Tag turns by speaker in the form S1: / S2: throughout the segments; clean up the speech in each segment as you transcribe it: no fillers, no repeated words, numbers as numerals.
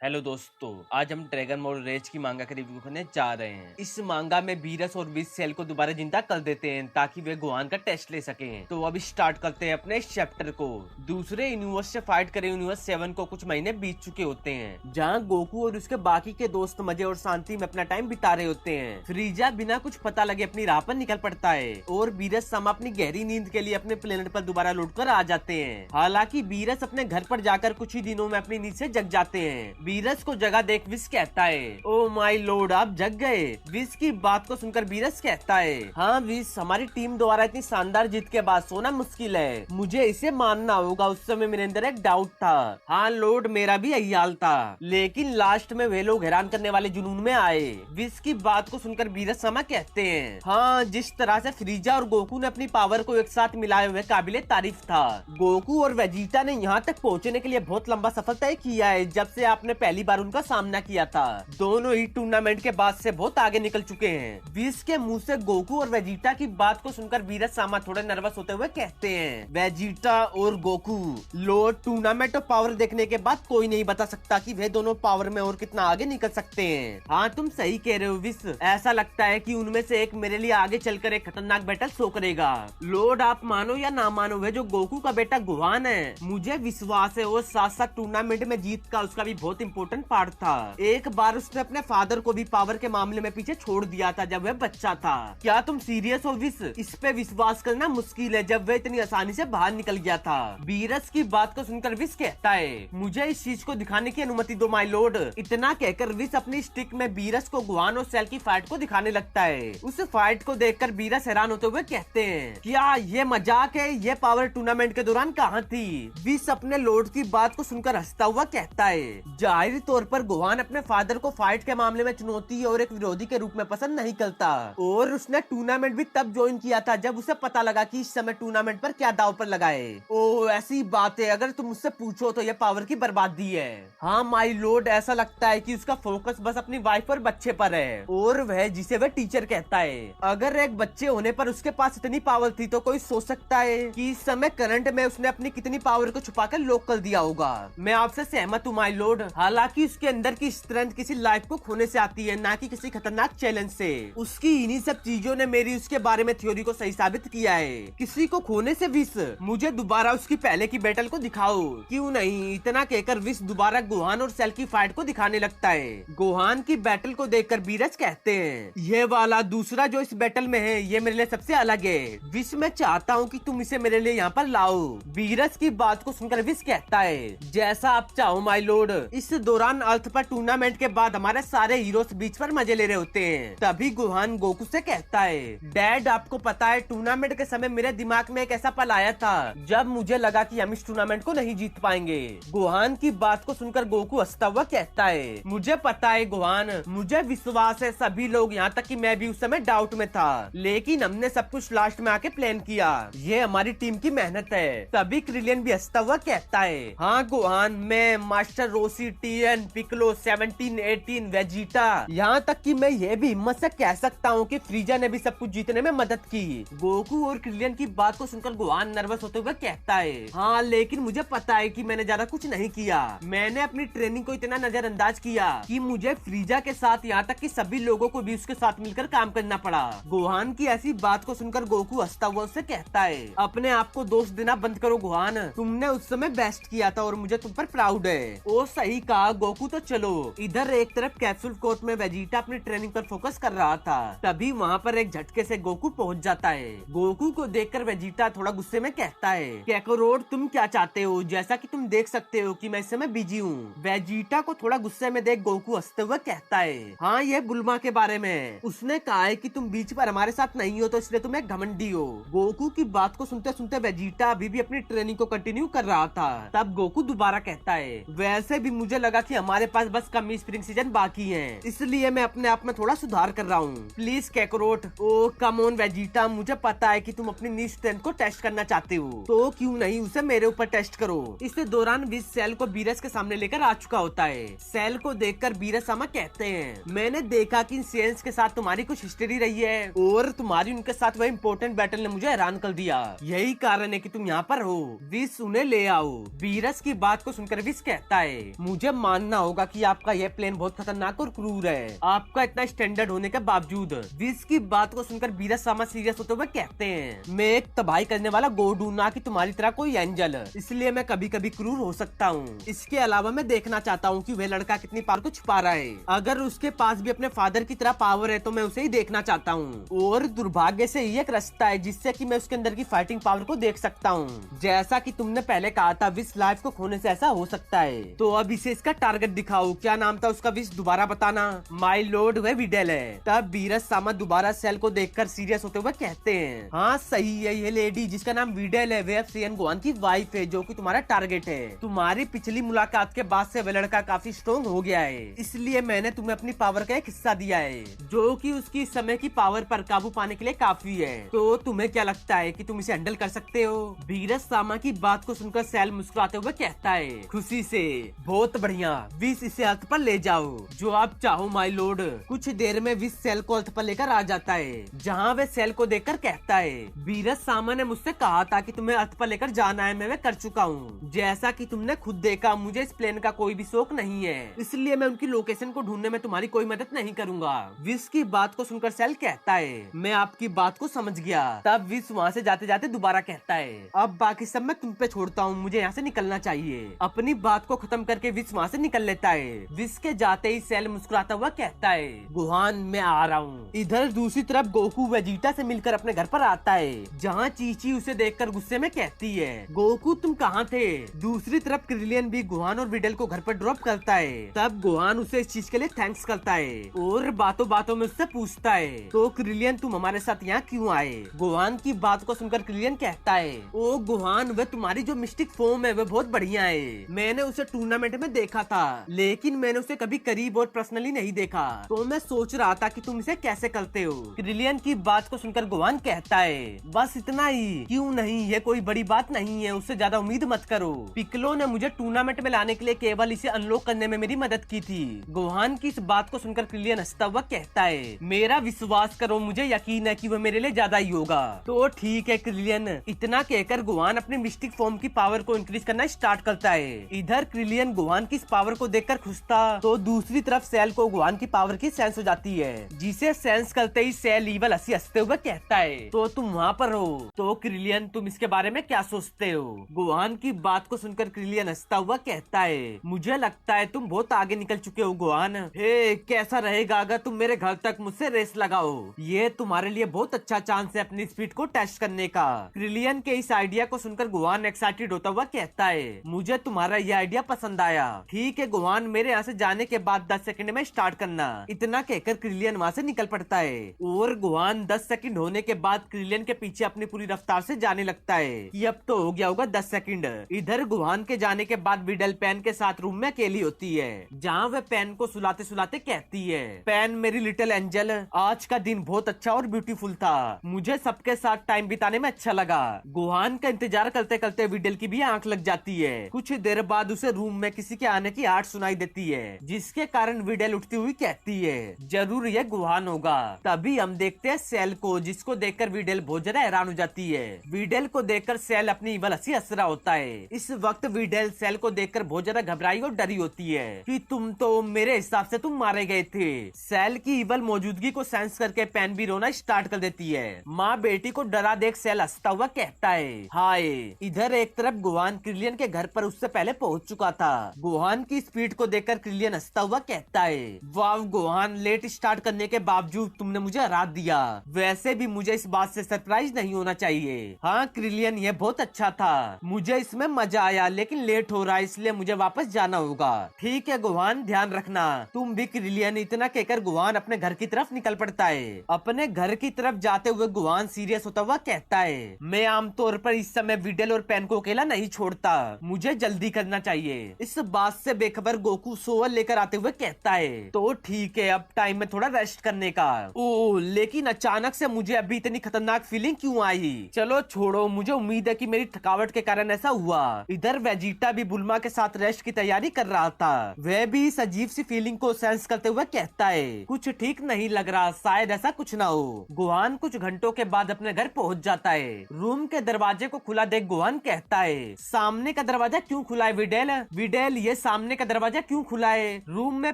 S1: Hello दोस्तों, आज हम ड्रैगन बॉल रेज की मांगा का रिव्यू करने जा रहे हैं। इस मांगा में वीरस और विस सेल को दोबारा जिंदा कर देते हैं ताकि वे गोहान का टेस्ट ले सकें। तो अभी स्टार्ट करते हैं अपने इस चैप्टर को। दूसरे यूनिवर्स से फाइट करे यूनिवर्स 7 को कुछ महीने बीत चुके होते हैं, जहाँ गोकू और उसके बाकी के दोस्त मजे और शांति में अपना टाइम बिता रहे होते हैं। फ्रीजा बिना कुछ पता लगे अपनी राह पर निकल पड़ता है और वीरस सम अपनी गहरी नींद के लिए अपने प्लेनेट पर दोबारा लौट कर आ जाते हैं। हालांकि वीरस अपने घर पर जाकर कुछ ही दिनों में अपनी नींद से जग जाते हैं। वीरस को जगह देख विस कहता है, ओ माय लॉर्ड, आप जग गए। विस की बात को सुनकर वीरस कहता है, हाँ विस, हमारी टीम द्वारा इतनी शानदार जीत के बाद सोना मुश्किल है। मुझे इसे मानना होगा, उस समय मेरे अंदर एक डाउट था। हाँ लॉर्ड, मेरा भी यही हाल था, लेकिन लास्ट में वे लोग हैरान करने वाले जुनून में आए। विस की बात को सुनकर वीरस समा कहते हैं, हाँ जिस तरह से फ्रीजा और गोकू ने अपनी पावर को एक साथ मिलाए हुए काबिले तारीफ था। गोकू और वेजिटा ने यहाँ तक पहुँचने के लिए बहुत लंबा सफर तय किया है जब से आपने पहली बार उनका सामना किया था। दोनों ही टूर्नामेंट के बाद से बहुत आगे निकल चुके हैं। विस के मुंह से गोकू और वेजिटा की बात को सुनकर वीरस सामा थोड़े नर्वस होते हुए कहते हैं, वेजिटा और गोकू, लो टूर्नामेंट और पावर देखने के बाद कोई नहीं बता सकता कि वे दोनों पावर में और कितना आगे निकल सकते हैं। हाँ तुम सही कह रहे हो विस, ऐसा लगता है कि उनमें से एक मेरे लिए आगे चलकर एक खतरनाक बैटल शो करेगा। लॉर्ड आप मानो या ना मानो, वे जो गोकू का बेटा गोहान है, मुझे विश्वास है वो साथ साथ टूर्नामेंट में जीत का उसका भी बहुत इंपॉर्टेंट पार्ट था। एक बार उसने अपने फादर को भी पावर के मामले में पीछे छोड़ दिया था जब वह बच्चा था। क्या तुम सीरियस हो विस? इस पे विश्वास करना मुश्किल है जब वह इतनी आसानी से बाहर निकल गया था। वीरस की बात को सुनकर विस कहता है, मुझे इस चीज को दिखाने की अनुमति दो माय लॉर्ड। इतना कहकर विस अपनी स्टिक में वीरस को गोहान और सेल की फाइट को दिखाने लगता है। उस फाइट को देखकर वीरस हैरान होते हुए कहते हैं, क्या ये मजाक है? ये पावर टूर्नामेंट के दौरान कहाँ थी? विस अपने लॉर्ड की बात को सुनकर हंसता हुआ कहता है, जाहिर तौर पर गोहान अपने फादर को फाइट के मामले में चुनौती और एक विरोधी के रूप में पसंद नहीं करता, और उसने टूर्नामेंट भी तब ज्वाइन किया था जब उसे पता लगा कि इस समय टूर्नामेंट पर क्या दाव पर लगाए। ओ ऐसी बात है, अगर तुम मुझसे पूछो तो यह पावर की बर्बादी है। हाँ माय लॉर्ड, ऐसा लगता है कि उसका फोकस बस अपनी वाइफ और बच्चे पर है, और वह जिसे वह टीचर कहता है। अगर एक बच्चे होने पर उसके पास इतनी पावर थी तो कोई सोच सकता है कि इस समय करंट में उसने अपनी कितनी पावर को छुपाकर लॉक कर दिया होगा। मैं आपसे सहमत हूँ माय लॉर्ड, हालांकि उसके अंदर की स्ट्रेंथ किसी लाइफ को खोने से आती है, ना कि किसी खतरनाक चैलेंज से। उसकी इन्हीं सब चीजों ने मेरी उसके बारे में थ्योरी को सही साबित किया है। किसी को खोने से विस, मुझे दोबारा उसकी पहले की बैटल को दिखाओ। क्यों नहीं? इतना कहकर विस दोबारा गोहान और सेल की फाइट को दिखाने लगता है। गोहान की बैटल को देखकर वीरस कहते हैं, ये वाला दूसरा जो इस बैटल में है ये मेरे लिए सबसे अलग है। विस मैं चाहता हूँ कि तुम इसे मेरे लिए यहाँ पर लाओ। वीरस की बात को सुनकर विस कहता है, जैसा आप चाहो माय लॉर्ड। इस दौरान अर्थ पर टूर्नामेंट के बाद हमारे सारे हीरोज बीच पर मजे ले रहे होते हैं। तभी गोहान गोकू से कहता है, डैड आपको पता है टूर्नामेंट के समय मेरे दिमाग में एक ऐसा पल आया था जब मुझे लगा कि हम इस टूर्नामेंट को नहीं जीत पाएंगे। गोहान की बात को सुनकर गोकू हंसता हुआ कहता है, मुझे पता है गोहान, मुझे विश्वास है सभी लोग, यहाँ तक कि मैं भी उस समय डाउट में था, लेकिन हमने सब कुछ लास्ट में आके प्लान किया। ये हमारी टीम की मेहनत है। तभी क्रिलियन भी हंसता हुआ कहता है, हाँ गोहान, मैं, master Roshi, Tien, Piccolo, 17, 18, Vegeta, यहाँ तक कि मैं ये भी हिम्मत से कह सकता हूँ कि फ्रीजा ने भी सब कुछ जीतने में मदद की। गोकू और क्रिलियन की बात को सुनकर गोहान नर्वस होते हुए कहता है, हाँ लेकिन मुझे पता है कि मैंने ज्यादा कुछ नहीं किया। मैंने अपनी ट्रेनिंग को इतना नजरअंदाज किया कि मुझे फ्रीजा के साथ यहाँ तक कि सभी लोगों को भी उसके साथ मिलकर काम करना पड़ा। गोहान की ऐसी बात को सुनकर गोकू हंसता हुआ उससे कहता है, अपने आप को दोष देना बंद करो गोहान, तुमने उस समय बेस्ट किया था और मुझे तुम पर प्राउड है। ओ सही कहा गोकू, तो चलो। इधर एक तरफ कैप्सूल कोर्ट में वेजिटा अपनी ट्रेनिंग पर फोकस कर रहा था, तभी वहाँ पर एक झटके से गोकू पहुँच जाता है। गोकू को देखकर वेजिटा थोड़ा गुस्से में कहता है, कैकोरोड तुम क्या चाहते हो? जैसा कि तुम देख सकते हो कि मैं इस समय बिजी हूँ। वेजिटा को थोड़ा गुस्से में देख गोकू हंसते हुए कहता है, हाँ ये बुल्मा के बारे में, उसने कहा है कि तुम बीच पर हमारे साथ नहीं हो तो इसलिए तुम एक घमंडी हो। गोकू की बात को सुनते सुनते वेजिटा अभी भी अपनी ट्रेनिंग को कंटिन्यू कर रहा था। तब गोकू दोबारा कहता है, वैसे भी मुझे लगा कि हमारे पास बस कम स्प्रिंग सीजन बाकी है, इसलिए मैं अपने आप में थोड़ा सुधार कर रहा हूँ। Please Kakarot, oh come on Vegeta, मुझे पता है कि तुम अपनी नी स्ट्रेंथ को टेस्ट करना चाहते हो, तो क्यों नहीं उसे मेरे ऊपर टेस्ट करो। इस दौरान विस सेल को वीरस के सामने लेकर आ चुका होता है। सेल को देखकर वीरस सामा कहते हैं, मैंने देखा कि इन सेल्स के साथ तुम्हारी कुछ हिस्ट्री रही है और तुम्हारी उनके साथ वह इम्पोर्टेंट बैटल ने मुझे हैरान कर दिया, यही कारण है कि तुम यहाँ पर हो। विस उन्हें ले आओ। वीरस की बात को सुनकर विस कहता है, मुझे मुझे मानना होगा कि आपका यह प्लेन बहुत खतरनाक और क्रूर है, आपका इतना स्टैंडर्ड होने के बावजूद। विस की बात को सुनकर बीरस सामा सीरियस होते हुए कहते हैं, मैं एक तबाही करने वाला गॉड हूँ, ना कि तुम्हारी तरह कोई एंजल, इसलिए मैं कभी कभी क्रूर हो सकता हूँ। इसके अलावा मैं देखना चाहता हूँ कि वह लड़का कितनी पावर को छुपा रहा है। अगर उसके पास भी अपने फादर की तरह पावर है तो मैं उसे ही देखना चाहता हूँ। और दुर्भाग्य से ये एक रास्ता है जिससे कि मैं उसके अंदर की फाइटिंग पावर को देख सकता हूँ। जैसा कि तुमने पहले कहा था, विस लाइफ को खोने से ऐसा हो सकता है। तो अब इसे इसका टारगेट दिखाओ। क्या नाम था उसका? विस दोबारा बताना। माय लॉर्ड, वह विडेल है। तब बीरस सामा दोबारा सेल को देखकर सीरियस होते हुए कहते हैं, हाँ सही है, ये लेडी जिसका नाम विडेल है, वे सियन गोहान की वाइफ है, जो कि तुम्हारा टारगेट है। तुम्हारी पिछली मुलाकात के बाद से वह लड़का काफी स्ट्रॉन्ग हो गया है, इसलिए मैंने तुम्हें अपनी पावर का एक हिस्सा दिया है, जो कि उसकी इस समय की पावर पर काबू पाने के लिए काफी है। तो तुम्हें क्या लगता है कि तुम इसे हैंडल कर सकते हो? बीरस सामा की बात को सुनकर सेल मुस्कुराते हुए कहता है, खुशी से, बहुत बढ़िया, विस इसे अर्थ पर ले जाओ, जो आप चाहो माय लॉर्ड। कुछ देर में विस सेल को अर्थ पर लेकर आ जाता है, जहाँ वे सेल को देखकर कहता है, बीरस सामा ने मुझसे कहा था कि तुम्हें अर्थ पर लेकर जाना है, मैं वे कर चुका हूँ। जैसा कि तुमने खुद देखा, मुझे इस प्लेन का कोई भी शौक नहीं है, इसलिए मैं उनकी लोकेशन को ढूंढने में तुम्हारी कोई मदद नहीं करूंगा। विस की बात को सुनकर सेल कहता है, मैं आपकी बात को समझ गया। तब विस वहाँ से जाते जाते दोबारा कहता है, अब बाकी सब मैं तुम पे छोड़ता हूँ, मुझे यहाँ से निकलना चाहिए। अपनी बात को खत्म करके विस वहाँ से निकल लेता है। विस के जाते ही सेल मुस्कुराता हुआ कहता है, गुहान मैं आ रहा हूँ। इधर दूसरी तरफ गोकू वेजिटा से मिलकर अपने घर पर आता है, जहाँ चीची उसे देखकर गुस्से में कहती है, गोकू तुम कहाँ थे? दूसरी तरफ क्रिलियन भी गुहान और विडेल को घर पर ड्रॉप करता है। तब गुहान उसे इस चीज के लिए थैंक्स करता है और बातों बातों में उससे पूछता है, तो क्रिलियन तुम हमारे साथ यहाँ क्यों आए? गुहान की बात को सुनकर क्रिलियन कहता है, ओ गुहान, वह तुम्हारी जो मिस्टिक फॉर्म है वह बहुत बढ़िया है। मैंने उसे टूर्नामेंट में देखा था, लेकिन मैंने उसे कभी करीब और पर्सनली नहीं देखा, तो मैं सोच रहा था कि तुम इसे कैसे करते हो। क्रिलियन की बात को सुनकर गुहान कहता है, बस इतना ही? क्यों नहीं, ये कोई बड़ी बात नहीं है, उससे ज्यादा उम्मीद मत करो। पिकलो ने मुझे टूर्नामेंट में लाने के लिए केवल इसे अनलॉक करने में मेरी मदद की थी। गुहान की इस बात को सुनकर क्रिलियन हंसता हुआ कहता है, मेरा विश्वास करो, मुझे यकीन है कि वह मेरे लिए ज्यादा ही होगा। तो ठीक है क्रिलियन। इतना कहकर गुहान अपनी मिस्टिक फॉर्म की पावर को इंक्रीज करना स्टार्ट करता है। इधर क्रिलियन गुहान की इस पावर को देखकर खुश था, तो दूसरी तरफ सेल को गुहान की पावर की सेंस हो जाती है, जिसे सेंस करते ही सेल ईवल हंसते हुए कहता है, तो तुम वहाँ पर हो? तो क्रिलियन तुम इसके बारे में क्या सोचते हो? गुहान की बात को सुनकर क्रिलियन हंसता हुआ कहता है, मुझे लगता है तुम बहुत आगे निकल चुके हो गुहान। हे, कैसा रहेगा अगर तुम मेरे घर तक मुझसे रेस लगाओ? ये तुम्हारे लिए बहुत अच्छा चांस है अपनी स्पीड को टेस्ट करने का। क्रिलियन के इस आइडिया को सुनकर गुहान एक्साइटेड होता हुआ कहता है, मुझे तुम्हारा ये आइडिया पसंद आया। ठीक है गुहान, मेरे यहाँ से जाने के बाद 10 सेकंड में स्टार्ट करना। इतना कहकर क्रिलियन वहाँ से निकल पड़ता है और गुहान 10 सेकंड होने के बाद क्रिलियन के पीछे अपनी पूरी रफ्तार से जाने लगता है कि अब तो हो गया होगा 10 सेकंड। इधर गुहान के जाने के बाद विडेल पेन के साथ रूम में अकेली होती है, जहाँ वह पेन को सुलाते सुलाते कहती है, पेन मेरी लिटिल एंजल, आज का दिन बहुत अच्छा और ब्यूटीफुल था, मुझे सबके साथ टाइम बिताने में अच्छा लगा। गुहान का इंतजार करते करते विडेल की भी आंख लग जाती है। कुछ देर बाद उसे रूम में किसी के आने की आवाज सुनाई देती है, जिसके कारण विडेल उठती हुई कहती है, जरूर यह गुहान होगा। तभी हम देखते हैं सेल को, जिसको देखकर विडेल बहुत ज्यादा हैरान हो जाती है। विडेल को देखकर सेल अपनी इवल हंसी हंस रहा होता है। इस वक्त विडेल सेल को देखकर बहुत ज्यादा घबराई और डरी होती है कि तुम तो मेरे हिसाब से तुम मारे गए थे। सेल की इवल मौजूदगी को सेंस करके पेन भी रोना स्टार्ट कर देती है। माँ बेटी को डरा देख सेल हंसता हुआ कहता है, हाय। इधर एक तरफ गुहान क्रिलियन के घर पर उससे पहले पहुंच चुका था। गुहान की स्पीड को देखकर क्रिलियन हंसता हुआ कहता है, वाह गुहान, लेट स्टार्ट करने के बावजूद तुमने मुझे हरा दिया। वैसे भी मुझे इस बात से सरप्राइज नहीं होना चाहिए। हाँ क्रिलियन, ये बहुत अच्छा था, मुझे इसमें मजा आया, लेकिन लेट हो रहा है इसलिए मुझे वापस जाना होगा। ठीक है गुहान, ध्यान रखना। तुम भी क्रिलियन। इतना कहकर गुहान अपने घर की तरफ निकल पड़ता है। अपने घर की तरफ जाते हुए गुहान सीरियस होता हुआ कहता है, मैं आमतौर पर इस समय विडेल और पेन को अकेला नहीं छोड़ता, मुझे जल्दी करना चाहिए। इस बात से बेखबर गोकू सोवल लेकर आते हुए कहता है, तो ठीक है, अब टाइम में थोड़ा रेस्ट करने का। ओ, लेकिन अचानक से मुझे अभी इतनी खतरनाक फीलिंग क्यों आई? चलो छोड़ो, मुझे उम्मीद है कि मेरी थकावट के कारण ऐसा हुआ। इधर वेजिटा भी बुल्मा के साथ रेस्ट की तैयारी कर रहा था। वह भी इस अजीब सी फीलिंग को सेंस करते हुए कहता है, कुछ ठीक नहीं लग रहा, शायद ऐसा कुछ ना हो। गुहान कुछ घंटों के बाद अपने घर पहुंच जाता है। रूम के दरवाजे को खुला देख गुहान कहता है, सामने का दरवाजा क्यों खुला है विडेल? विडेल, ये सामने का दरवाजा क्यों खुला है? रूम में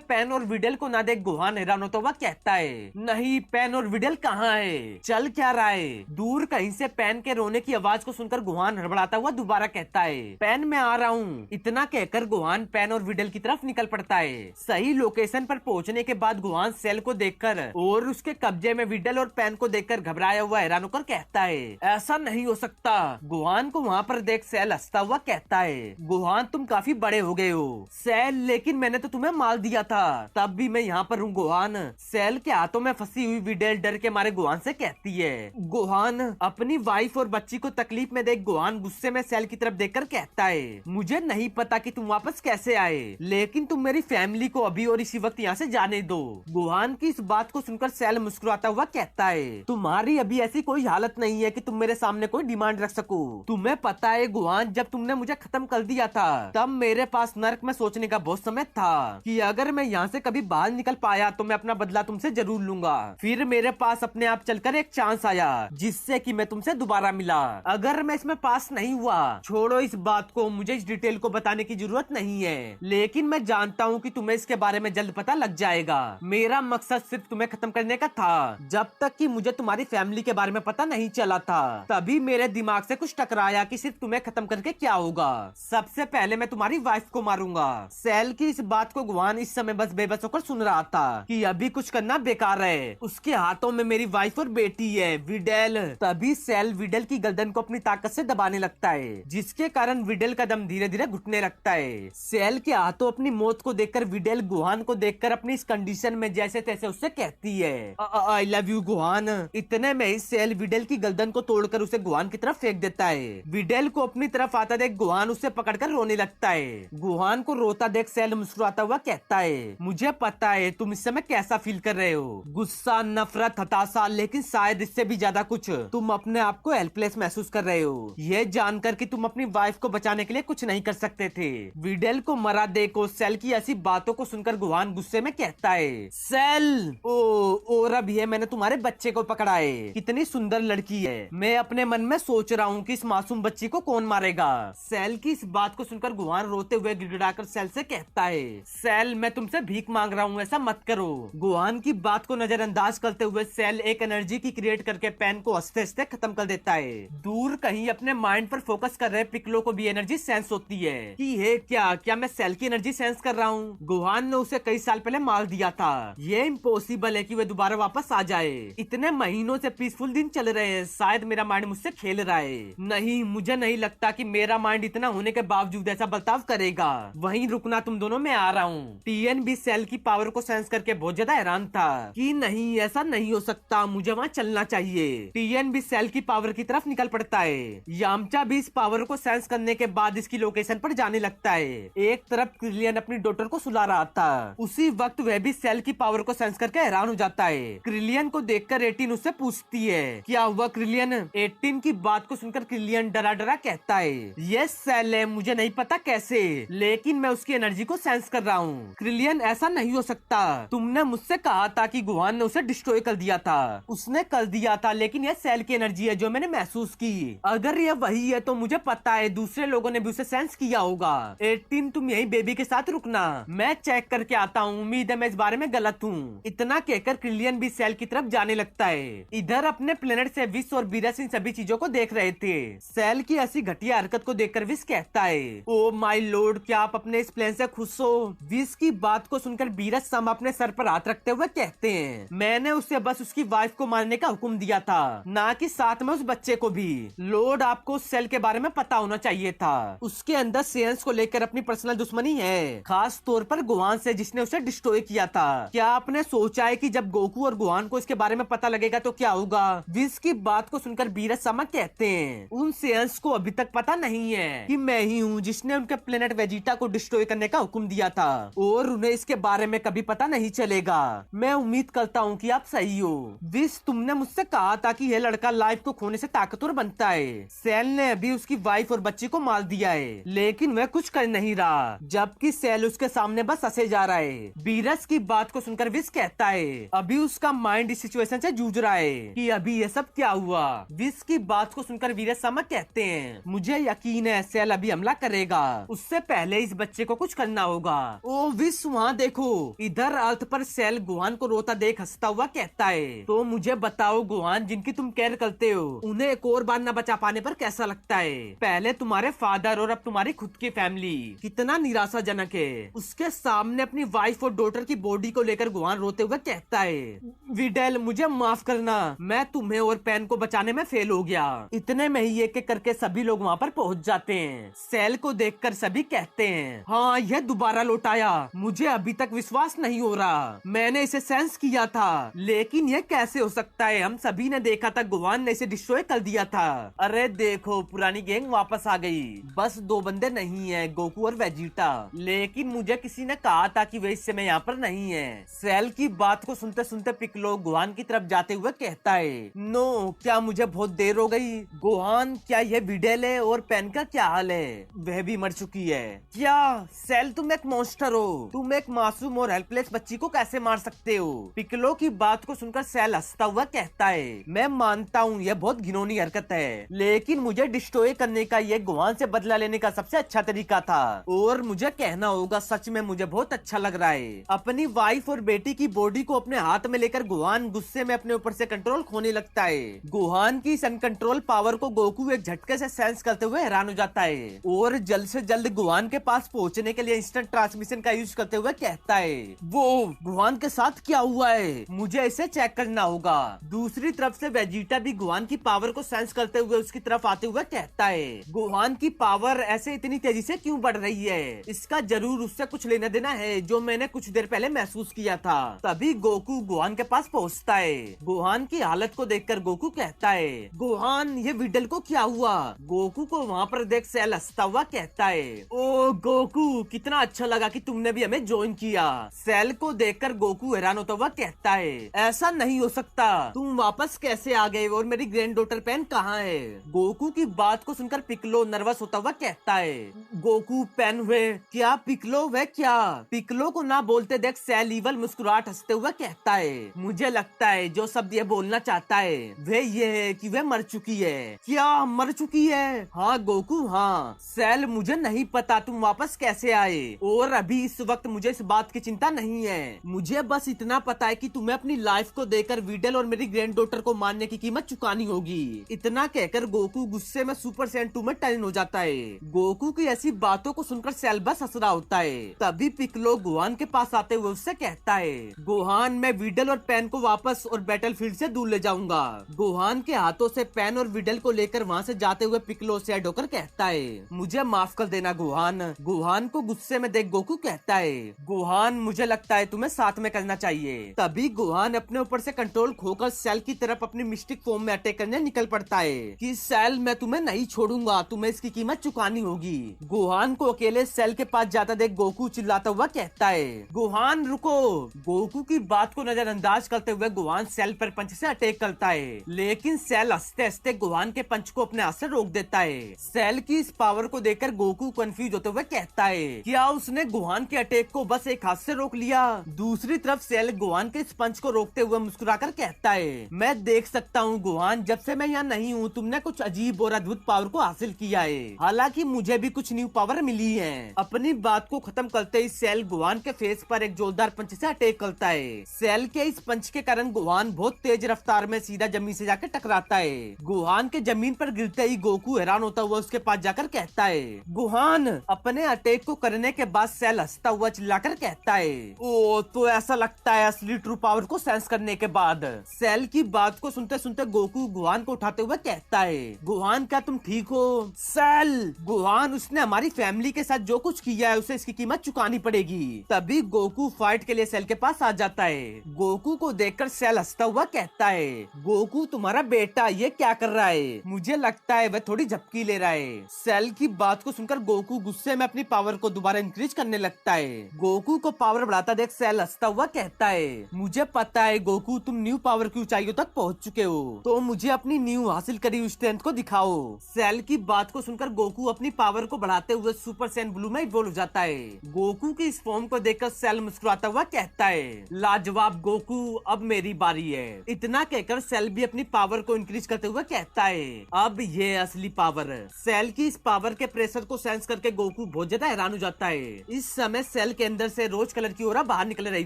S1: पेन और विडल को ना देख गुहान हैरान होता हुआ कहता है, नहीं पेन और विडल कहाँ है? चल क्या रहा है? दूर कहीं से पेन के रोने की आवाज को सुनकर गुहान हड़बड़ाता हुआ दोबारा कहता है, पेन मैं आ रहा हूँ। इतना कहकर गुहान पेन और विडल की तरफ निकल पड़ता है। सही लोकेशन पर पहुंचने के बाद गुहान सेल को देखकर और उसके कब्जे में विडल और पेन को देखकर घबराया हुआ हैरान होकर कहता है, ऐसा नहीं हो सकता। गुहान को वहाँ पर देख सेल हंसता हुआ कहता है, गुहान तुम काफी बड़े हो गए हो। सेल लेकिन मैंने तो तुम्हें मार दिया था, तब भी मैं यहाँ पर हूँ गुहान। सेल के हाथों में फंसी हुई विडल डर के मारे गुहान से कहती है। गुहान अपनी वाइफ और बच्ची को तकलीफ में देख गुहान गुस्से में सेल की तरफ देखकर कहता है, मुझे नहीं पता कि तुम वापस कैसे आए, लेकिन तुम मेरी फैमिली को अभी और इसी वक्त यहाँ से जाने दो। गुहान की इस बात को सुनकर सेल मुस्कुराता हुआ कहता है, तुम्हारी अभी ऐसी कोई हालत नहीं है कि तुम मेरे सामने कोई डिमांड रख सको। तुम्हें पता है गुहान, जब तुमने मुझे खत्म कर दिया था तब मेरे पास नर्क में सोचने का बहुत समय था कि अगर मैं यहाँ से कभी बाहर निकल पाया तो मैं अपना बदला तुमसे जरूर लूंगा। फिर मेरे पास अपने आप चलकर एक चांस आया जिससे कि मैं तुमसे दोबारा मिला। अगर मैं इसमें पास नहीं हुआ, छोड़ो इस बात को, मुझे इस डिटेल को बताने की जरूरत नहीं है, लेकिन मैं जानता हूँ कि तुम्हें इसके बारे में जल्द पता लग जाएगा। मेरा मकसद सिर्फ तुम्हें खत्म करने का था। जब तक कि मुझे तुम्हारी फैमिली के बारे में पता नहीं चला था, तभी मेरे दिमाग से कुछ टकराया कि सिर्फ तुम्हें खत्म करके क्या होगा। सबसे पहले मैं तुम्हारी वाइफ को मारूंगा। सेल की इस बात को गुहान इस समय बस बेबस होकर सुन रहा था कि अभी कुछ करना बेकार है। उसके हाथों में मेरी वाइफ और बेटी है विडल। तभी सेल विडल की गर्दन को अपनी ताकत से दबाने लगता है, जिसके कारण विडल का दम धीरे धीरे घुटने लगता है। सेल के हाथों अपनी मौत को देखकर विडल गुहान को देखकर अपनी इस कंडीशन में जैसे तैसे उससे कहती है, आई लव यू गुहान। इतने में ही सेल विडल की गर्दन को तोड़कर उसे गुहान की तरफ फेंक देता है। विडल को अपनी तरफ आता देख गुहान उसे पकड़कर रोने लगता है। गुहान को रोता देख सेल मुस्कुराता हुआ कहता है, मुझे पता है तुम इस समय कैसा फील कर रहे हो, गुस्सा, नफरत, हताशा, लेकिन शायद इससे भी ज्यादा कुछ। तुम अपने आप को हेल्पलेस महसूस कर रहे हो, ये जानकर कि तुम अपनी वाइफ को बचाने के लिए कुछ नहीं कर सकते थे। विडल को मरा देखो। सेल की ऐसी बातों को सुनकर गुहान गुस्से में कहता है, सेल और अब ये मैंने तुम्हारे बच्चे को पकड़ा है, कितनी सुंदर लड़की है। मैं अपने मन में सोच रहा हूँ कि इस मासूम बच्ची को कौन मारेगा। सेल की इस बात को सुनकर गुहान रोते हुए गिड़गिड़ाकर सेल से कहता है, सेल मैं तुमसे भीख मांग रहा हूँ, ऐसा मत करो। गुहान की बात को नजरअंदाज करते हुए सेल एक एनर्जी की क्रिएट करके पेन को हंसते हंसते खत्म कर देता है। दूर कहीं अपने माइंड पर फोकस कर रहे पिकलो को भी एनर्जी सेंस होती है कि ये क्या मैं सेल की एनर्जी सेंस कर रहा हूँ। गुहान ने उसे कई साल पहले मार दिया था, ये इम्पॉसिबल है कि वे दोबारा वापस आ जाए। इतने महीनों से पीसफुल दिन चल रहे हैं, शायद मेरा माइंड मुझसे खेल रहा है। नहीं, मुझे नहीं लगता कि मेरा माइंड इतना होने के बावजूद ऐसा बर्ताव करेगा। वहीं रुकना तुम दोनों, में आ रहा हूँ। टीएन भी सेल की पावर को सेंस करके बहुत ज्यादा हैरान था कि नहीं ऐसा नहीं हो सकता, मुझे वहाँ चलना चाहिए। टीएन भी सेल की पावर की तरफ निकल पड़ता है। यामचा भी इस पावर को सेंस करने के बाद इसकी लोकेशन पर जाने लगता है। एक तरफ क्रिलियन अपनी डॉटर को सुला रहा था, उसी वक्त वह भी सेल की पावर को सेंस करके हैरान हो जाता है। क्रिलियन को देखकर 18 उससे पूछती है, क्या हुआ क्रिलियन? 18 की बात को सुनकर क्रिलियन डरा डरा कहता है, यस सेल है, मुझे नहीं पता कैसे, लेकिन मैं उसकी एनर्जी को सेंस कर रहा हूँ। क्रिलियन ऐसा नहीं हो सकता, तुमने मुझसे कहा था कि गुहान ने उसे डिस्ट्रॉय कर दिया था। उसने कर दिया था, लेकिन यह सेल की एनर्जी है जो मैंने महसूस की। अगर यह वही है तो मुझे पता है दूसरे लोगों ने भी उसे सेंस किया होगा। 18 तुम यही बेबी के साथ रुकना, मैं चेक करके आता हूँ, उम्मीद है मैं इस बारे में गलत हूँ। इतना कहकर क्रिलियन भी सेल की तरफ जाने लगता है। इधर अपने प्लेनेट से विश और बीरस इन सभी चीजों को देख रहे थे। सेल की ऐसी घटिया हरकत को देखकर विश कहता है, ओ माय लॉर्ड, क्या आप अपने इस प्लान से खुश हो? विश की बात को सुनकर बीरस सम अपने सर पर हाथ रखते हुए कहते हैं, मैंने उसे बस उसकी वाइफ को मारने का हुक्म दिया था, ना कि साथ में उस बच्चे को भी। लॉर्ड, आपको उस सेल के बारे में पता होना चाहिए था, उसके अंदर सेंस को लेकर अपनी पर्सनल दुश्मनी है, खास तौर पर गुहान से जिसने उसे डिस्ट्रॉय किया था। क्या आपने सोचा है कि जब गोकू और गुहान को इसके बारे में पता लगेगा तो क्या होगा? विश की बात को सुनकर बीरस समा कहते हैं, उन सेंस को अभी तक पता नहीं है कि मैं ही हूँ जिसने उनके प्लेनेट वेजिटा को डिस्ट्रॉय करने का हुक्म दिया था, और उन्हें इसके बारे में कभी पता नहीं चलेगा। मैं उम्मीद करता हूँ कि आप सही हो। विश, तुमने मुझसे कहा था कि यह लड़का लाइफ को खोने से ताकतवर बनता है। सेल ने अभी उसकी वाइफ और बच्ची को मार दिया है, लेकिन वह कुछ कर नहीं रहा, जबकि सेल उसके सामने बस हंसे जा रहा है। बीरस की बात को सुनकर विश कहता है, अभी उसका माइंड इस सिचुएशन से जूझ रहा है कि अभी ये सब क्या हुआ। विश की बात को सुनकर वीरस समझ कहते हैं, मुझे यकीन है सेल अभी हमला करेगा। उससे पहले इस बच्चे को कुछ करना होगा। ओ विश वहाँ देखो, इधर अर्थ पर सेल गोहान को रोता देख हंसता हुआ कहता है, तो मुझे बताओ गोहान, जिनकी तुम केयर करते हो उन्हें एक और बार न बचा पाने पर कैसा लगता है? पहले तुम्हारे फादर और अब तुम्हारी खुद की फैमिली, कितना निराशाजनक है। उसके सामने अपनी वाइफ और डॉटर की बॉडी को लेकर गोहान रोते हुए कहता है, विडेल मुझे माफ करना, मैं तुम्हें और पेन को बचाने में फेल हो गया। इतने में ही एक एक करके सभी लोग वहाँ पर पहुँच जाते हैं। सेल को देखकर सभी कहते हैं, हाँ यह दोबारा लौट आया, मुझे अभी तक विश्वास नहीं हो रहा, मैंने इसे सेंस किया था, लेकिन यह कैसे हो सकता है? हम सभी ने देखा था गोहान ने इसे डिस्ट्रॉय कर दिया था। अरे देखो पुरानी गैंग वापस आ गई, बस 2 बंदे नहीं है, गोकू और वेजिटा, लेकिन मुझे किसी ने कहा था कि वे इस समय यहाँ पर नहीं है। सेल की बात को सुनते सुनते पिकलो गोहान की तरफ जाते हुए कहता है, नो क्या मुझे बहुत देर हो गई? गोहान क्या यह विडेल है? और पेन का क्या हाल है? वह भी मर चुकी है क्या? सेल तुम एक मॉन्स्टर हो, तुम एक मासूम और हेल्पलेस बच्ची को कैसे मार सकते हो? पिकलो की बात को सुनकर सेल हंसता हुआ कहता है, मैं मानता हूँ यह बहुत घिनौनी हरकत है, लेकिन मुझे डिस्ट्रॉय करने का ये गोहान से बदला लेने का सबसे अच्छा तरीका था, और मुझे कहना होगा सच में मुझे बहुत अच्छा लग रहा है। अपनी वाइफ और बेटी की बॉडी को अपने हाथ में लेकर गोहान गुस्से में अपने ऊपर से कंट्रोल खोने लगता है। गोहान की इस अनकंट्रोल पावर को गोकू एक झटके से सेंस करते हुए हैरान हो जाता है, और जल्द से जल्द गोहान के पास पहुंचने के लिए इंस्टेंट ट्रांसमिशन का यूज करते हुए कहता है, वो गोहान के साथ क्या हुआ है? मुझे इसे चेक करना होगा। दूसरी तरफ से वेजिटा भी गोहान की पावर को सेंस करते हुए उसकी तरफ आते हुए कहता है, गोहान की पावर ऐसे इतनी तेजी से क्यों बढ़ रही है? इसका जरूर उससे कुछ लेना देना है जो मैंने कुछ देर पहले महसूस किया था। तभी गोकू गोहान के पास पहुंचता है। गोहान की हालत को देखकर गोकू कहता है, गोहान ये विडल को क्या हुआ? गोकू को वहाँ पर देख सेल हंसता हुआ कहता है, ओ गोकू कितना अच्छा लगा कि तुमने भी हमें ज्वाइन किया। सेल को देखकर गोकू हैरान होता हुआ कहता है, ऐसा नहीं हो सकता, तुम वापस कैसे आ गए और मेरी ग्रैंड डॉटर पेन कहाँ है? गोकू की बात को सुनकर पिकलो नर्वस होता हुआ कहता है, गोकू पेन हुए क्या? पिकलो वे क्या? पिकलो को ना बोलते देख सेल ईवल मुस्कुराहट हंसते हुए कहता है, मुझे लगता है जो शब्द ये बोलना चाहता है वे ये है कि वे मर चुकी है। क्या मर चुकी है? हाँ गोकू हाँ। सेल मुझे नहीं पता तुम वापस कैसे आए, और अभी इस वक्त मुझे इस बात की चिंता नहीं है, मुझे बस इतना पता है कि तुम्हें अपनी लाइफ को देकर विडल और मेरी ग्रैंड डॉटर को मारने की कीमत चुकानी होगी। इतना कहकर गोकू गुस्से में सुपर सैयन 2 में टर्न हो जाता है। गोकू की ऐसी बातों को सुनकर सेल बस हंस रहा होता है। तभी पिकलो गोहान के पास आते हुए उससे कहता है, गोहान मैं विडल और पेन को वापस और बैटलफील्ड से दूर ले जाऊंगा। गोहान के हाथों से पेन और विडल को लेकर वहाँ से जाते हुए पिकलो सैड होकर कहता है, मुझे माफ कर देना गोहान। गोहान को गुस्से में देख गोकू कहता है, गोहान मुझे लगता है तुम्हें साथ में करना चाहिए। तभी गोहान अपने ऊपर से कंट्रोल खोकर सेल की तरफ अपनी मिस्टिक फॉर्म में अटैक करने निकल पड़ता है कि सेल मैं तुम्हें नहीं छोड़ूंगा, तुम्हें इसकी कीमत चुकानी होगी। गोहान को अकेले सेल के पास जाता देख गोकू चिल्लाता हुआ कहता है, गोहान रुको। गोकू की बात को नजरअंदाज करते हुए गोहान सेल पर पंच से अटैक करता है, लेकिन सेल हंसते हंसते गोहान के पंच को अपने हाथ से रोक देता है। सेल की इस पावर को देखकर गोकू कंफ्यूज होते हुए कहता है, क्या उसने गोहान के अटैक को बस एक हाथ से रोक लिया? दूसरी तरफ सेल गोहान के इस पंच को रोकते हुए मुस्कुराकर कहता है, मैं देख सकता हूँ गोहान, जब से मैं यहाँ नहीं हूँ तुमने कुछ अजीब और अद्भुत पावर को हासिल किया है, हालांकि मुझे भी कुछ न्यू पावर मिली है। अपनी बात को खत्म करते ही सेल गोहान के फेस पर एक जोरदार पंच से अटैक करता है। सेल के इस पंच के कारण गोहान बहुत तेज रफ्तार में सीधा जमीन से जाकर टकराता है। गोहान के जमीन पर गिरते ही गोकू हैरान होता हुआ उसके पास जाकर कहता है, गोहान। अपने अटैक को करने के बाद सेल हंसता हुआ चिल्लाकर कहता है, ओ तो ऐसा लगता है असली ट्रू पावर को सेंस करने के बाद। सेल की बात को सुनते सुनते गोकू गोहान को उठाते हुए कहता है, गोहान क्या तुम ठीक हो? सेल, गोहान उसने हमारी फैमिली के साथ जो कुछ किया है उसे इसकी कीमत चुकानी पड़ेगी। तभी गोकू फाइट के लिए सेल के पास आ जाता है। गोकू को देखकर सेल हंसता हुआ कहता है, गोकू तुम्हारा बेटा ये क्या कर रहा है? मुझे लगता है वह थोड़ी झपकी ले रहा है। सेल की बात को सुनकर गोकू गुस्से में अपनी पावर को दोबारा इंक्रीज करने लगता है। गोकू को पावर बढ़ाता देख सेल हंसता हुआ कहता है, मुझे पता है गोकू तुम न्यू पावर की ऊंचाइयों तक पहुंच चुके हो, तो मुझे अपनी न्यू हासिल करी हुई स्ट्रेंथ को दिखाओ। सेल की बात को सुनकर गोकू अपनी पावर को बढ़ाते हुए सुपर सैयन ब्लू में इवॉल्व हो जाता है। गोकू की इस फॉर्म को देखकर सेल मुस्कुराता हुआ कहता है, लाजवाब गोकू, अब मेरी बारी है। इतना कहकर सेल भी अपनी पावर को इंक्रीज करते हुए कहता है, अब ये असली पावर। सेल की इस पावर के प्रेशर को सेंस करके गोकू बहुत बहुत ज्यादा हैरान हो जाता है। इस समय सेल के अंदर से रोज कलर की ओरा बाहर निकल रही